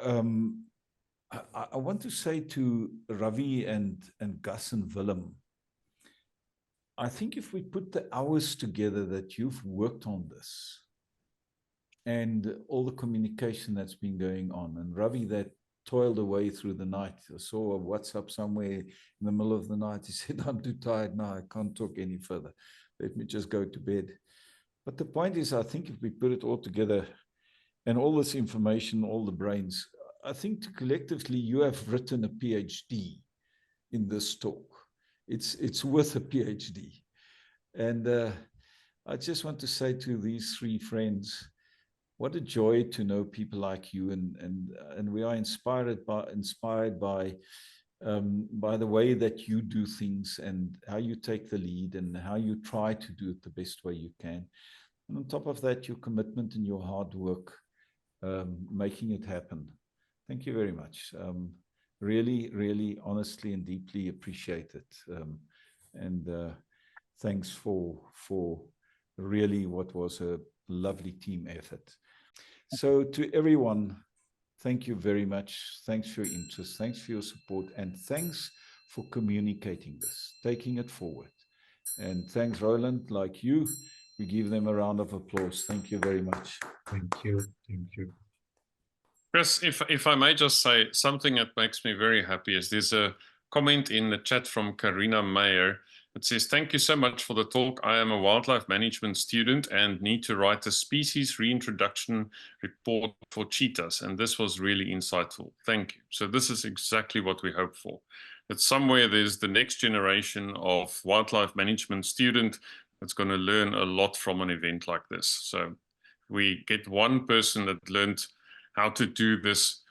I want to say to Ravi and Gus and Willem, I think if we put the hours together that you've worked on this and all the communication that's been going on, and Ravi that toiled away through the night. I saw a WhatsApp somewhere in the middle of the night. He said, I'm too tired now. I can't talk any further. Let me just go to bed. But the point is, I think if we put it all together and all this information, all the brains, I think collectively you have written a PhD in this talk. It's worth a PhD. And I just want to say to these three friends, what a joy to know people like you, and we are inspired by the way that you do things and how you take the lead and how you try to do it the best way you can. And on top of that, your commitment and your hard work, making it happen. Thank you very much. Really, really, honestly and deeply appreciate it. Thanks for really what was a lovely team effort. So to everyone, thank you very much. Thanks for your interest. Thanks for your support. And thanks for communicating this, taking it forward. And thanks, Roland, like you. We give them a round of applause. Thank you very much. Thank you. Thank you. Chris, if I may just say something that makes me very happy is there's a comment in the chat from Karina Meyer. It says, thank you so much for the talk. I am a wildlife management student and need to write a species reintroduction report for cheetahs. And this was really insightful. Thank you. So this is exactly what we hope for. That somewhere there's the next generation of wildlife management student that's going to learn a lot from an event like this. So we get one person that learned how to do this